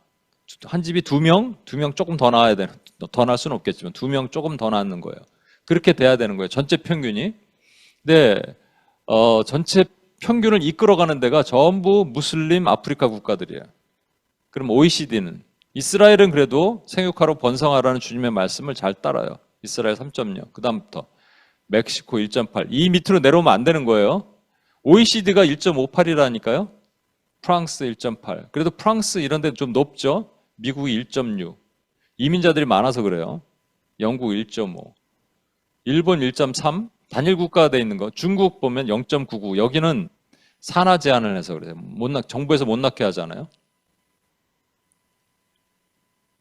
한 집이 2명 조금 더 낳아야 되는, 더 낳을 수는 없겠지만 2명 조금 더 낳는 거예요. 그렇게 돼야 되는 거예요. 전체 평균이. 네, 전체 평균을 이끌어가는 데가 전부 무슬림 아프리카 국가들이에요. 그럼 OECD는 이스라엘은 그래도 생육하로 번성하라는 주님의 말씀을 잘 따라요. 이스라엘 3.0, 그 다음부터 멕시코 1.8, 이 밑으로 내려오면 안 되는 거예요. OECD가 1.58이라니까요. 프랑스 1.8, 그래도 프랑스 이런 데 좀 높죠. 미국이 1.6, 이민자들이 많아서 그래요. 영국 1.5, 일본 1.3, 단일 국가가 돼 있는 거. 중국 보면 0.99, 여기는 산하 제한을 해서 그래요. 정부에서 못 낳게 하잖아요.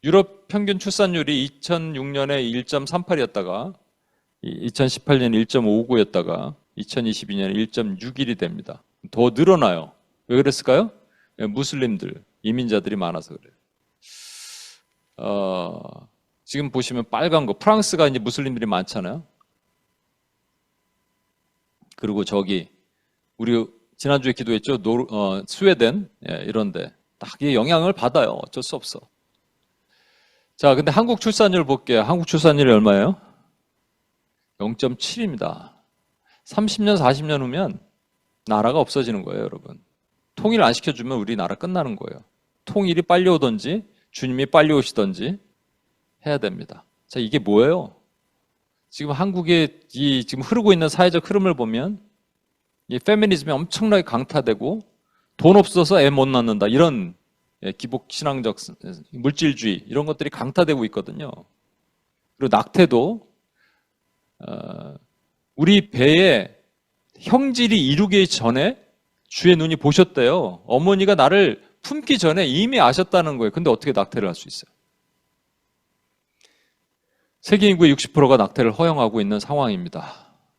유럽 평균 출산율이 2006년에 1.38이었다가 2018년에 1.59였다가 2022년에 1.61이 됩니다. 더 늘어나요. 왜 그랬을까요? 무슬림들, 이민자들이 많아서 그래요. 지금 보시면 빨간 거, 프랑스가 이제 무슬림들이 많잖아요. 그리고 저기 우리 지난주에 기도했죠. 스웨덴, 이런데 딱 이게 영향을 받아요. 어쩔 수 없어. 자, 근데 한국 출산율 볼게요. 한국 출산율이 얼마예요? 0.7입니다. 30년, 40년 후면 나라가 없어지는 거예요, 여러분. 통일 안 시켜주면 우리나라 끝나는 거예요. 통일이 빨리 오든지 주님이 빨리 오시든지 해야 됩니다. 자, 이게 뭐예요? 지금 한국의 지금 흐르고 있는 사회적 흐름을 보면 이 페미니즘이 엄청나게 강타되고 돈 없어서 애 못 낳는다 이런 기복 신앙적 물질주의 이런 것들이 강타되고 있거든요. 그리고 낙태도 우리 배에 형질이 이루기 전에 주의 눈이 보셨대요. 어머니가 나를 품기 전에 이미 아셨다는 거예요. 근데 어떻게 낙태를 할 수 있어요? 세계 인구의 60%가 낙태를 허용하고 있는 상황입니다.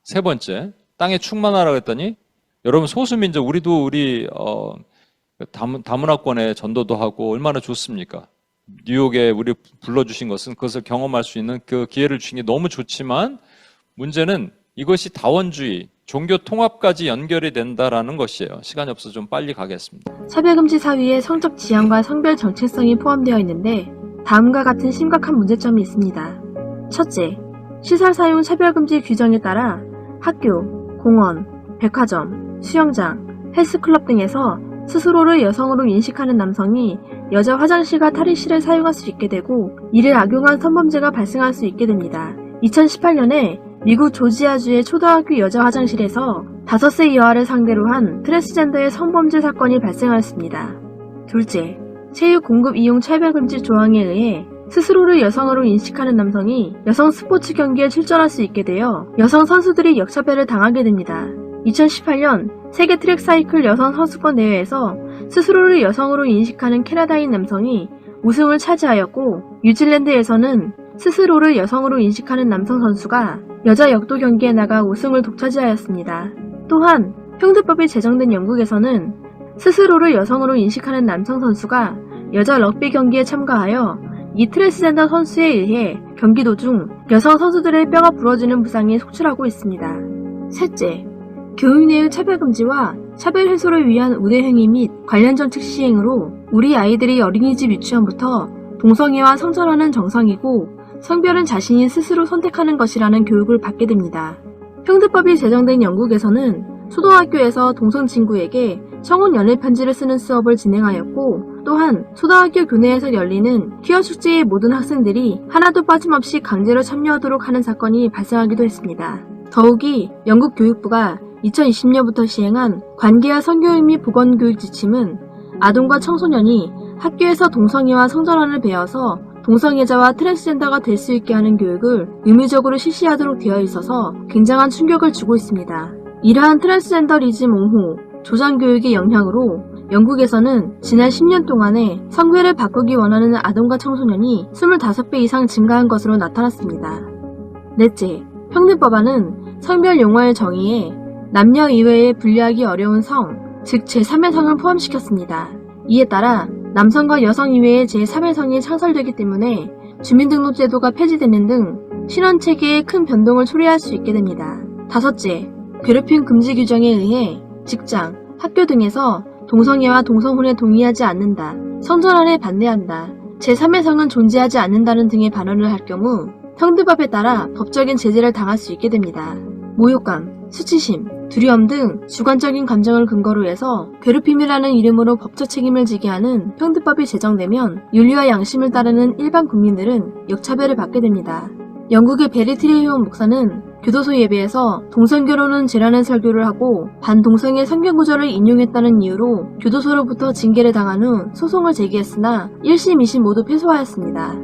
세 번째, 땅에 충만하라고 했더니 여러분 소수민족 우리도 다문화권에 전도도 하고 얼마나 좋습니까? 뉴욕에 우리 불러주신 것은 그것을 경험할 수 있는 그 기회를 주신 게 너무 좋지만 문제는 이것이 다원주의, 종교 통합까지 연결이 된다라는 것이에요. 시간이 없어서 좀 빨리 가겠습니다. 차별금지 사위에 성적 지향과 성별 정체성이 포함되어 있는데 다음과 같은 심각한 문제점이 있습니다. 첫째, 시설 사용 차별금지 규정에 따라 학교, 공원, 백화점, 수영장, 헬스클럽 등에서 스스로를 여성으로 인식하는 남성이 여자 화장실과 탈의실을 사용할 수 있게 되고 이를 악용한 성범죄가 발생할 수 있게 됩니다. 2018년에 미국 조지아주의 초등학교 여자 화장실에서 5세 이하를 상대로 한 트랜스젠더의 성범죄 사건이 발생하였습니다. 둘째, 체육 공급 이용 차별금지 조항에 의해 스스로를 여성으로 인식하는 남성이 여성 스포츠 경기에 출전할 수 있게 되어 여성 선수들이 역차별을 당하게 됩니다. 2018년 세계 트랙 사이클 여성 선수권 대회에서 스스로를 여성으로 인식하는 캐나다인 남성이 우승을 차지하였고 뉴질랜드에서는 스스로를 여성으로 인식하는 남성 선수가 여자 역도 경기에 나가 우승을 독차지하였습니다. 또한 평등법이 제정된 영국에서는 스스로를 여성으로 인식하는 남성 선수가 여자 럭비 경기에 참가하여 이 트랜스젠더 선수에 의해 경기 도중 여성 선수들의 뼈가 부러지는 부상이 속출하고 있습니다. 셋째, 교육 내의 차별금지와 차별 해소를 위한 우대행위 및 관련 정책 시행으로 우리 아이들이 어린이집 유치원부터 동성애와 성전환은 정상이고 성별은 자신이 스스로 선택하는 것이라는 교육을 받게 됩니다. 평등법이 제정된 영국에서는 초등학교에서 동성 친구에게 청혼 연애 편지를 쓰는 수업을 진행하였고 또한 초등학교 교내에서 열리는 퀴어 축제의 모든 학생들이 하나도 빠짐없이 강제로 참여하도록 하는 사건이 발생하기도 했습니다. 더욱이 영국 교육부가 2020년부터 시행한 관계와 성교육 및 보건교육 지침은 아동과 청소년이 학교에서 동성애와 성전환을 배워서 동성애자와 트랜스젠더가 될 수 있게 하는 교육을 의무적으로 실시하도록 되어 있어서 굉장한 충격을 주고 있습니다. 이러한 트랜스젠더리즘 옹호, 조장교육의 영향으로 영국에서는 지난 10년 동안에 성별을 바꾸기 원하는 아동과 청소년이 25배 이상 증가한 것으로 나타났습니다. 넷째, 평등법안은 성별 용어의 정의에 남녀 이외에 분류하기 어려운 성, 즉 제3의 성을 포함시켰습니다. 이에 따라 남성과 여성 이외의 제3의 성이 창설되기 때문에 주민등록제도가 폐지되는 등 신원체계에 큰 변동을 초래할 수 있게 됩니다. 다섯째, 괴롭힘 금지 규정에 의해 직장, 학교 등에서 동성애와 동성혼에 동의하지 않는다, 성전환에 반대한다, 제3의 성은 존재하지 않는다는 등의 발언을 할 경우 형드법에 따라 법적인 제재를 당할 수 있게 됩니다. 모욕감, 수치심, 두려움 등 주관적인 감정을 근거로 해서 괴롭힘이라는 이름으로 법적 책임을 지게 하는 형드법이 제정되면 윤리와 양심을 따르는 일반 국민들은 역차별을 받게 됩니다. 영국의 베리트리온 목사는 교도소 예배에서 동성결혼은 죄라는 설교를 하고 반동성애 성경 구절을 인용했다는 이유로 교도소로부터 징계를 당한 후 소송을 제기했으나 1심, 2심 모두 패소하였습니다.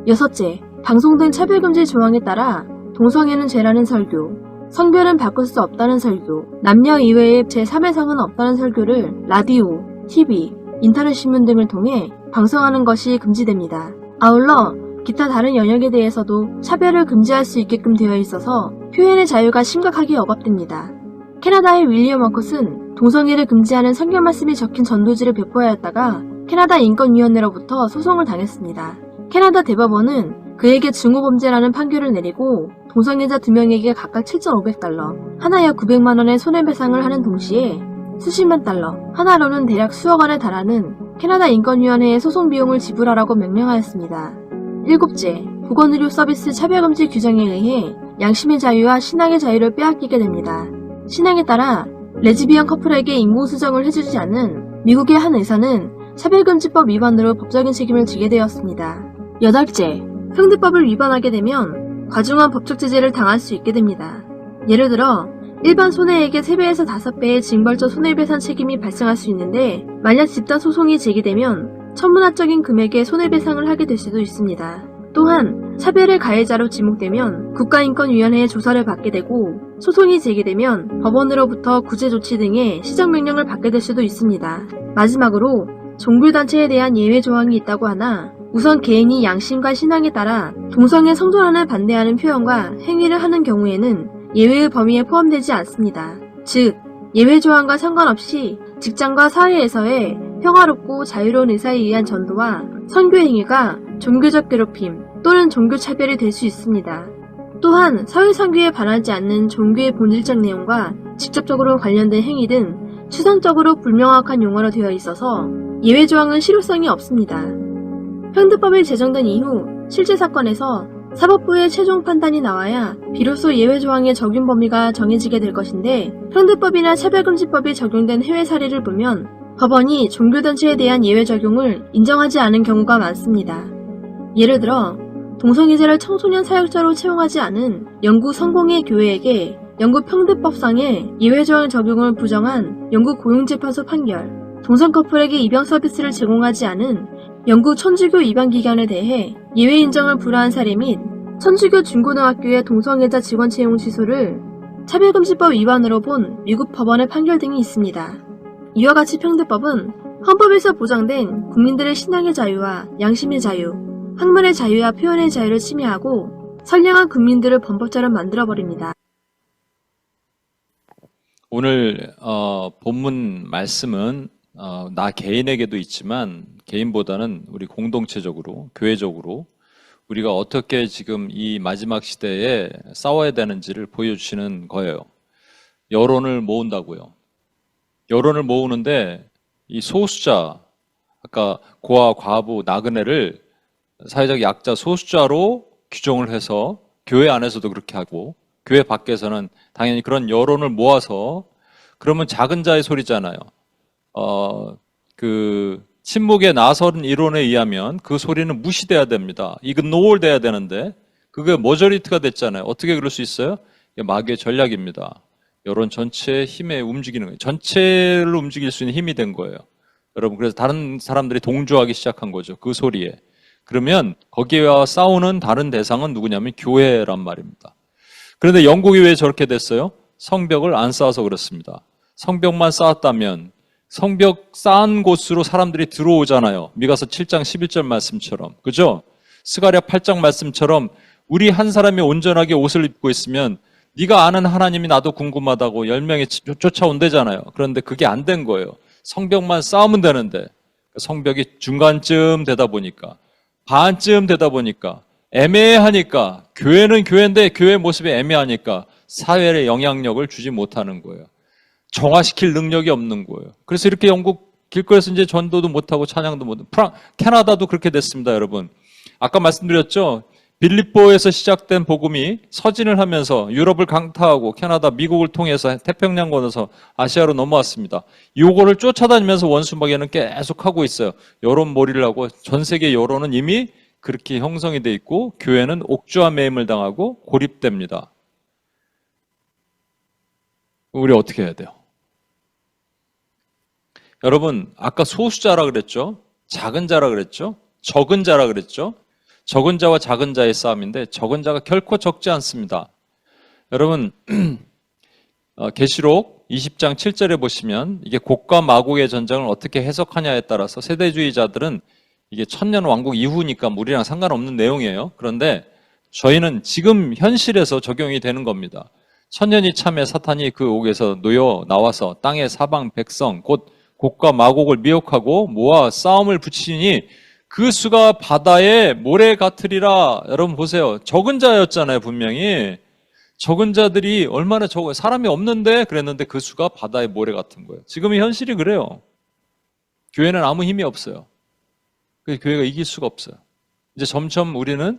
여섯째, 방송된 차별금지 조항에 따라 동성애는 죄라는 설교, 성별은 바꿀 수 없다는 설교, 남녀 이외의 제3의 성은 없다는 설교를 라디오, TV, 인터넷 신문 등을 통해 방송하는 것이 금지됩니다. 아울러 기타 다른 영역에 대해서도 차별을 금지할 수 있게끔 되어 있어서 표현의 자유가 심각하게 억압됩니다. 캐나다의 윌리엄 워컷은 동성애를 금지하는 성경 말씀이 적힌 전도지를 배포하였다가 캐나다 인권위원회로부터 소송을 당했습니다. 캐나다 대법원은 그에게 증오범죄라는 판결을 내리고 동성애자 2명에게 각각 7,500달러, 하나약 900만원의 손해배상을 하는 동시에 수십만 달러, 하나로는 대략 수억 원에 달하는 캐나다 인권위원회의 소송 비용을 지불하라고 명령하였습니다. 일곱째, 보건의료 서비스 차별금지 규정에 의해 양심의 자유와 신앙의 자유를 빼앗기게 됩니다. 신앙에 따라 레즈비언 커플에게 인공수정을 해주지 않은 미국의 한 의사는 차별금지법 위반으로 법적인 책임을 지게 되었습니다. 여덟째, 형드법을 위반하게 되면 과중한 법적 제재를 당할 수 있게 됩니다. 예를 들어 일반 손해액의 3배에서 5배의 징벌적 손해배상 책임이 발생할 수 있는데 만약 집단 소송이 제기되면 천문학적인 금액의 손해배상을 하게 될 수도 있습니다. 또한 차별의 가해자로 지목되면 국가인권위원회의 조사를 받게 되고 소송이 제기되면 법원으로부터 구제조치 등의 시정명령을 받게 될 수도 있습니다. 마지막으로 종교단체에 대한 예외 조항이 있다고 하나 우선 개인이 양심과 신앙에 따라 동성애 성전환을 반대하는 표현과 행위를 하는 경우에는 예외의 범위에 포함되지 않습니다. 즉, 예외 조항과 상관없이 직장과 사회에서의 평화롭고 자유로운 의사에 의한 전도와 선교 행위가 종교적 괴롭힘 또는 종교차별이 될 수 있습니다. 또한 사회선교에 반하지 않는 종교의 본질적 내용과 직접적으로 관련된 행위 등 추상적으로 불명확한 용어로 되어 있어서 예외 조항은 실효성이 없습니다. 형드법이 제정된 이후 실제 사건에서 사법부의 최종 판단이 나와야 비로소 예외 조항의 적용 범위가 정해지게 될 것인데 형드법이나 차별금지법이 적용된 해외 사례를 보면 법원이 종교단체에 대한 예외 적용을 인정하지 않은 경우가 많습니다. 예를 들어 동성애자를 청소년 사역자로 채용하지 않은 영국 성공회 교회에게 영국 평등법상의 예외 조항 적용을 부정한 영국 고용재판소 판결, 동성 커플에게 입양 서비스를 제공하지 않은 영국 천주교 입양기관에 대해 예외 인정을 불허한 사례 및 천주교 중고등학교의 동성애자 직원 채용 취소를 차별금지법 위반으로 본 미국 법원의 판결 등이 있습니다. 이와 같이 평등법은 헌법에서 보장된 국민들의 신앙의 자유와 양심의 자유, 학문의 자유와 표현의 자유를 침해하고 선량한 국민들을 범법자로 만들어버립니다. 오늘 본문 말씀은 나 개인에게도 있지만 개인보다는 우리 공동체적으로, 교회적으로 우리가 어떻게 지금 이 마지막 시대에 싸워야 되는지를 보여주시는 거예요. 여론을 모은다고요. 여론을 모으는데 이 소수자, 아까 고아, 과부, 나그네를 사회적 약자, 소수자로 규정을 해서 교회 안에서도 그렇게 하고 교회 밖에서는 당연히 그런 여론을 모아서 그러면 작은 자의 소리잖아요. 침묵에 나선 이론에 의하면 그 소리는 무시돼야 됩니다. 이그노얼 돼야 되는데 그게 머저리티가 됐잖아요. 어떻게 그럴 수 있어요? 이게 마귀의 전략입니다. 여론 전체의 힘에 움직이는 거예요. 전체를 움직일 수 있는 힘이 된 거예요. 여러분, 그래서 다른 사람들이 동조하기 시작한 거죠. 그 소리에. 그러면 거기와 싸우는 다른 대상은 누구냐면 교회란 말입니다. 그런데 영국이 왜 저렇게 됐어요? 성벽을 안 쌓아서 그렇습니다. 성벽만 쌓았다면 성벽 쌓은 곳으로 사람들이 들어오잖아요. 미가서 7장 11절 말씀처럼. 그죠? 스가랴 8장 말씀처럼 우리 한 사람이 온전하게 옷을 입고 있으면 네가 아는 하나님이 나도 궁금하다고 10명이 쫓아온대잖아요. 그런데 그게 안 된 거예요. 성벽만 쌓으면 되는데 성벽이 중간쯤 되다 보니까 반쯤 되다 보니까 애매하니까 교회는 교회인데 교회 모습이 애매하니까 사회에 영향력을 주지 못하는 거예요. 정화시킬 능력이 없는 거예요. 그래서 이렇게 영국 길거리에서 이제 전도도 못하고 찬양도 못하고 캐나다도 그렇게 됐습니다, 여러분. 아까 말씀드렸죠. 빌립보에서 시작된 복음이 서진을 하면서 유럽을 강타하고 캐나다, 미국을 통해서 태평양 건너서 아시아로 넘어왔습니다. 요거를 쫓아다니면서 원수마귀는 계속 하고 있어요. 여론몰이를 하고 전 세계 여론은 이미 그렇게 형성이 돼 있고 교회는 옥주와 매임을 당하고 고립됩니다. 우리 어떻게 해야 돼요? 여러분, 아까 소수자라 그랬죠? 작은 자라 그랬죠? 적은 자라 그랬죠? 적은 자와 작은 자의 싸움인데 적은 자가 결코 적지 않습니다. 여러분, 계시록 20장 7절에 보시면 이게 곡과 마곡의 전쟁을 어떻게 해석하냐에 따라서 세대주의자들은 이게 천년 왕국 이후니까 우리랑 상관없는 내용이에요. 그런데 저희는 지금 현실에서 적용이 되는 겁니다. 천년이 참에 사탄이 그 옥에서 놓여 나와서 땅의 사방 백성 곧 곡과 마곡을 미혹하고 모아 싸움을 붙이니 그 수가 바다의 모래 같으리라. 여러분 보세요. 적은 자였잖아요, 분명히. 적은 자들이 얼마나 적어요. 사람이 없는데 그랬는데 그 수가 바다의 모래 같은 거예요. 지금의 현실이 그래요. 교회는 아무 힘이 없어요. 그래서 교회가 이길 수가 없어요. 이제 점점 우리는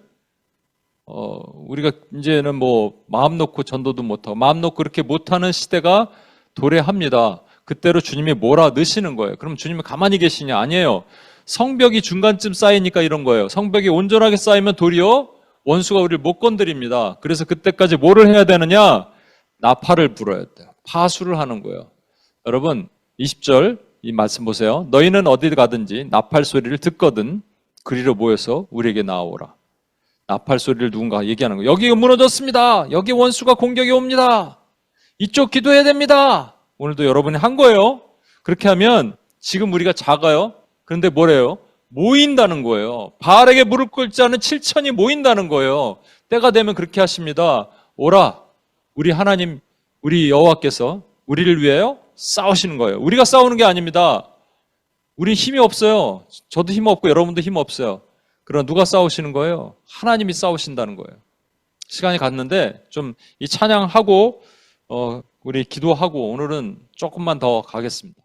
우리가 이제는 뭐 마음 놓고 전도도 못하고 마음 놓고 그렇게 못하는 시대가 도래합니다. 그때로 주님이 몰아 넣으시는 거예요. 그럼 주님이 가만히 계시냐? 아니에요. 성벽이 중간쯤 쌓이니까 이런 거예요. 성벽이 온전하게 쌓이면 도리어 원수가 우리를 못 건드립니다. 그래서 그때까지 뭐를 해야 되느냐? 나팔을 불어야 돼요. 파수를 하는 거예요. 여러분 20절 이 말씀 보세요. 너희는 어디 가든지 나팔 소리를 듣거든 그리로 모여서 우리에게 나오라. 나팔 소리를 누군가 얘기하는 거예요. 여기가 무너졌습니다. 여기 원수가 공격이 옵니다. 이쪽 기도해야 됩니다. 오늘도 여러분이 한 거예요. 그렇게 하면 지금 우리가 작아요. 그런데 뭐래요? 모인다는 거예요. 바알에게 무릎 꿇지 않은 7천이 모인다는 거예요. 때가 되면 그렇게 하십니다. 오라. 우리 하나님, 우리 여호와께서 우리를 위하여 싸우시는 거예요. 우리가 싸우는 게 아닙니다. 우린 힘이 없어요. 저도 힘 없고 여러분도 힘 없어요. 그러나 누가 싸우시는 거예요? 하나님이 싸우신다는 거예요. 시간이 갔는데 좀 이 찬양하고 우리 기도하고 오늘은 조금만 더 가겠습니다.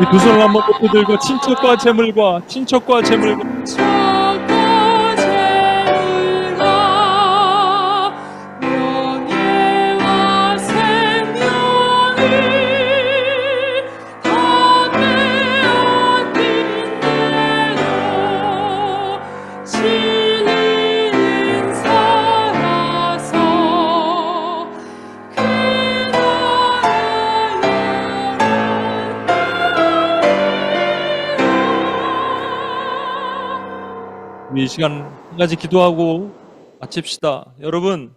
우리 두 손을 한번 높이 들고 친척과 재물과 명예와 생명이 다 빼앗긴대도 진리는 살아서 그 우리 이 시간 한 가지 기도하고 마칩시다. 여러분,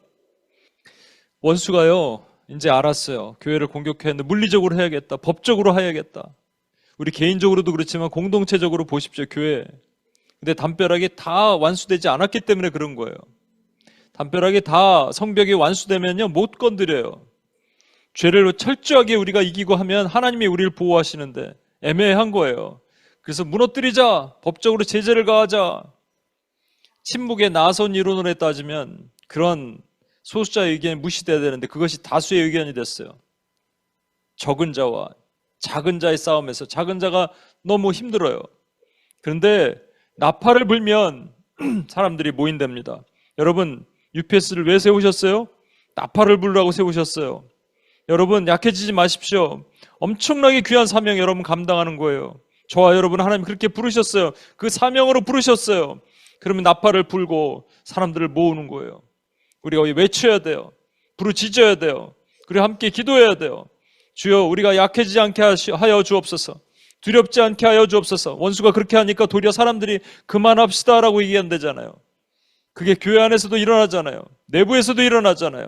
원수가요 이제 알았어요. 교회를 공격했는데 물리적으로 해야겠다, 법적으로 해야겠다. 우리 개인적으로도 그렇지만 공동체적으로 보십시오. 교회. 근데 담벼락이 다 완수되지 않았기 때문에 그런 거예요. 담벼락이 다 성벽이 완수되면요 못 건드려요. 죄를 철저하게 우리가 이기고 하면 하나님이 우리를 보호하시는데 애매한 거예요. 그래서 무너뜨리자, 법적으로 제재를 가하자. 침묵의 나선 이론으로 따지면 그런 소수자의 의견이 무시돼야 되는데 그것이 다수의 의견이 됐어요. 적은 자와 작은 자의 싸움에서 작은 자가 너무 힘들어요. 그런데 나팔을 불면 사람들이 모인답니다. 여러분, UPS를 왜 세우셨어요? 나팔을 부르라고 세우셨어요. 여러분, 약해지지 마십시오. 엄청나게 귀한 사명 여러분 감당하는 거예요. 저와 여러분 하나님 그렇게 부르셨어요. 그 사명으로 부르셨어요. 그러면 나팔을 불고 사람들을 모으는 거예요. 우리가 외쳐야 돼요. 부르짖어야 돼요. 그리고 함께 기도해야 돼요. 주여, 우리가 약해지지 않게 하여 주옵소서. 두렵지 않게 하여 주옵소서. 원수가 그렇게 하니까 도리어 사람들이 그만합시다라고 얘기한다잖아요. 그게 교회 안에서도 일어나잖아요. 내부에서도 일어나잖아요.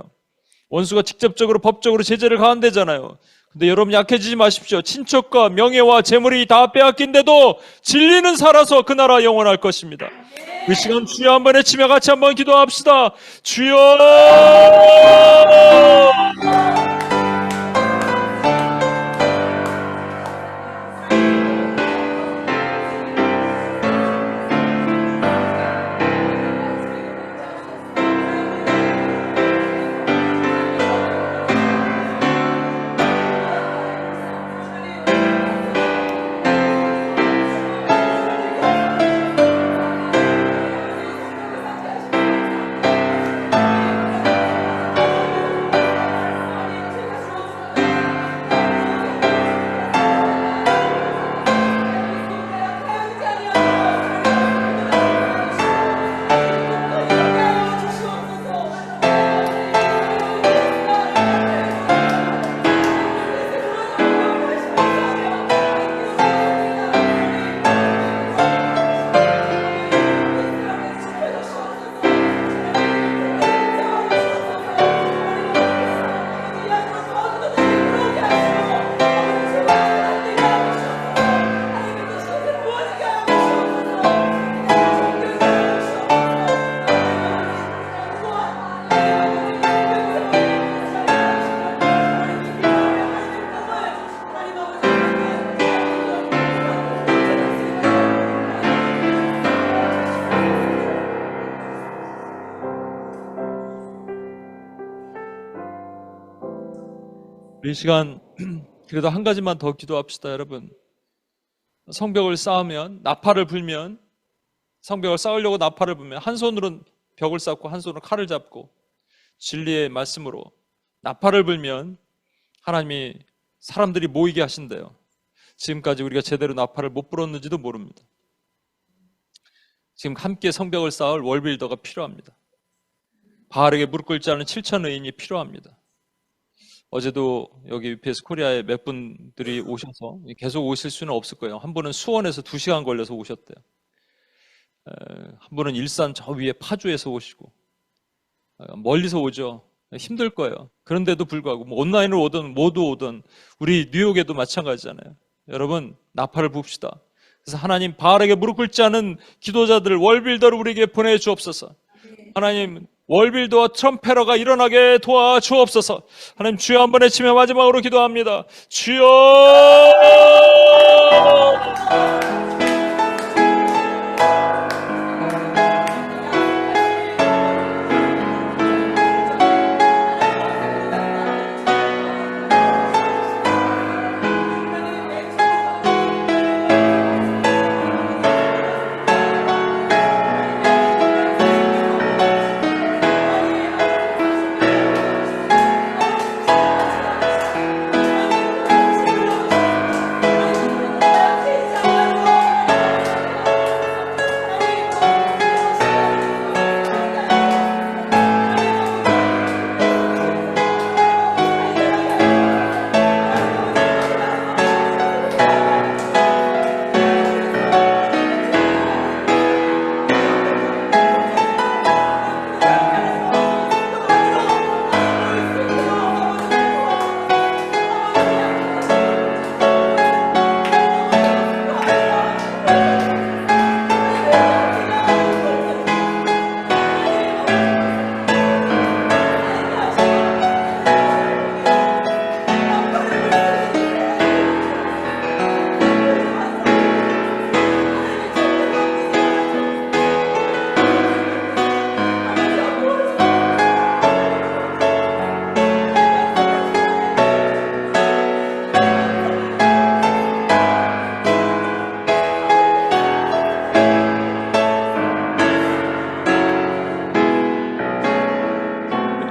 원수가 직접적으로 법적으로 제재를 가한대잖아요. 근데 여러분 약해지지 마십시오. 친척과 명예와 재물이 다 빼앗긴데도 진리는 살아서 그 나라 영원할 것입니다. 그 시간 주여 한번 외치며 같이 한번 기도합시다. 주여! 이 시간 그래도 한 가지만 더 기도합시다. 여러분, 성벽을 쌓으면, 나팔을 불면, 성벽을 쌓으려고 나팔을 불면 한 손으로는 벽을 쌓고 한 손으로 칼을 잡고 진리의 말씀으로 나팔을 불면 하나님이 사람들이 모이게 하신대요. 지금까지 우리가 제대로 나팔을 못 불었는지도 모릅니다. 지금 함께 성벽을 쌓을 월빌더가 필요합니다. 바알에게 무릎 꿇지 않은 7천 의인이 필요합니다. 어제도 여기 UPS 코리아에 몇 분들이 오셔서 계속 오실 수는 없을 거예요. 한 분은 수원에서 2시간 걸려서 오셨대요. 한 분은 일산 저 위에 파주에서 오시고 멀리서 오죠. 힘들 거예요. 그런데도 불구하고 뭐 온라인으로 오든 모두 오든 우리 뉴욕에도 마찬가지잖아요. 여러분, 나팔을 붑시다. 그래서 하나님, 바알에게 무릎 꿇지 않은 기도자들 월빌더를 우리에게 보내주옵소서. 하나님, 월빌더와 트럼페러가 일어나게 도와주옵소서. 하나님, 주여 한번 외치며 마지막으로 기도합니다. 주여!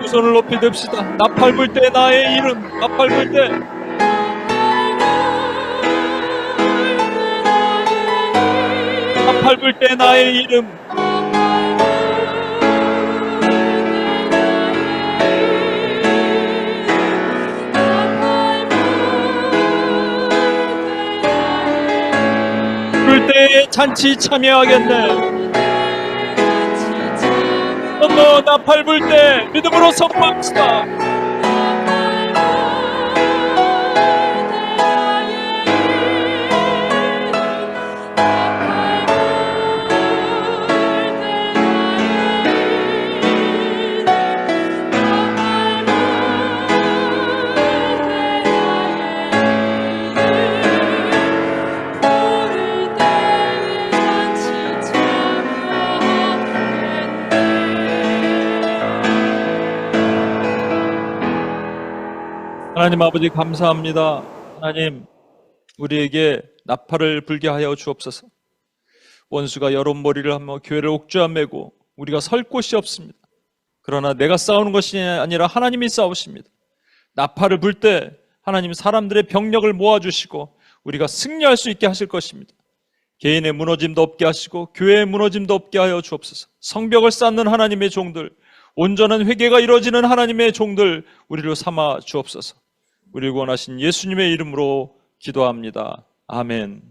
손을 높이 듭시다. 나팔 불 때 나의 이름, 나팔 불 때. 나팔 불 때 나의 이름. 불 때에 잔치 참여하겠네. 너 나팔 불 때 믿음으로 선포합시다. 하나님 아버지 감사합니다. 하나님 우리에게 나팔을 불게 하여 주옵소서. 원수가 여론몰이를 하며 교회를 옥죄하매고 우리가 설 곳이 없습니다. 그러나 내가 싸우는 것이 아니라 하나님이 싸우십니다. 나팔을 불 때 하나님 사람들의 병력을 모아주시고 우리가 승리할 수 있게 하실 것입니다. 개인의 무너짐도 없게 하시고 교회의 무너짐도 없게 하여 주옵소서. 성벽을 쌓는 하나님의 종들, 온전한 회개가 이루어지는 하나님의 종들 우리로 삼아 주옵소서. 우리를 원하신 예수님의 이름으로 기도합니다. 아멘.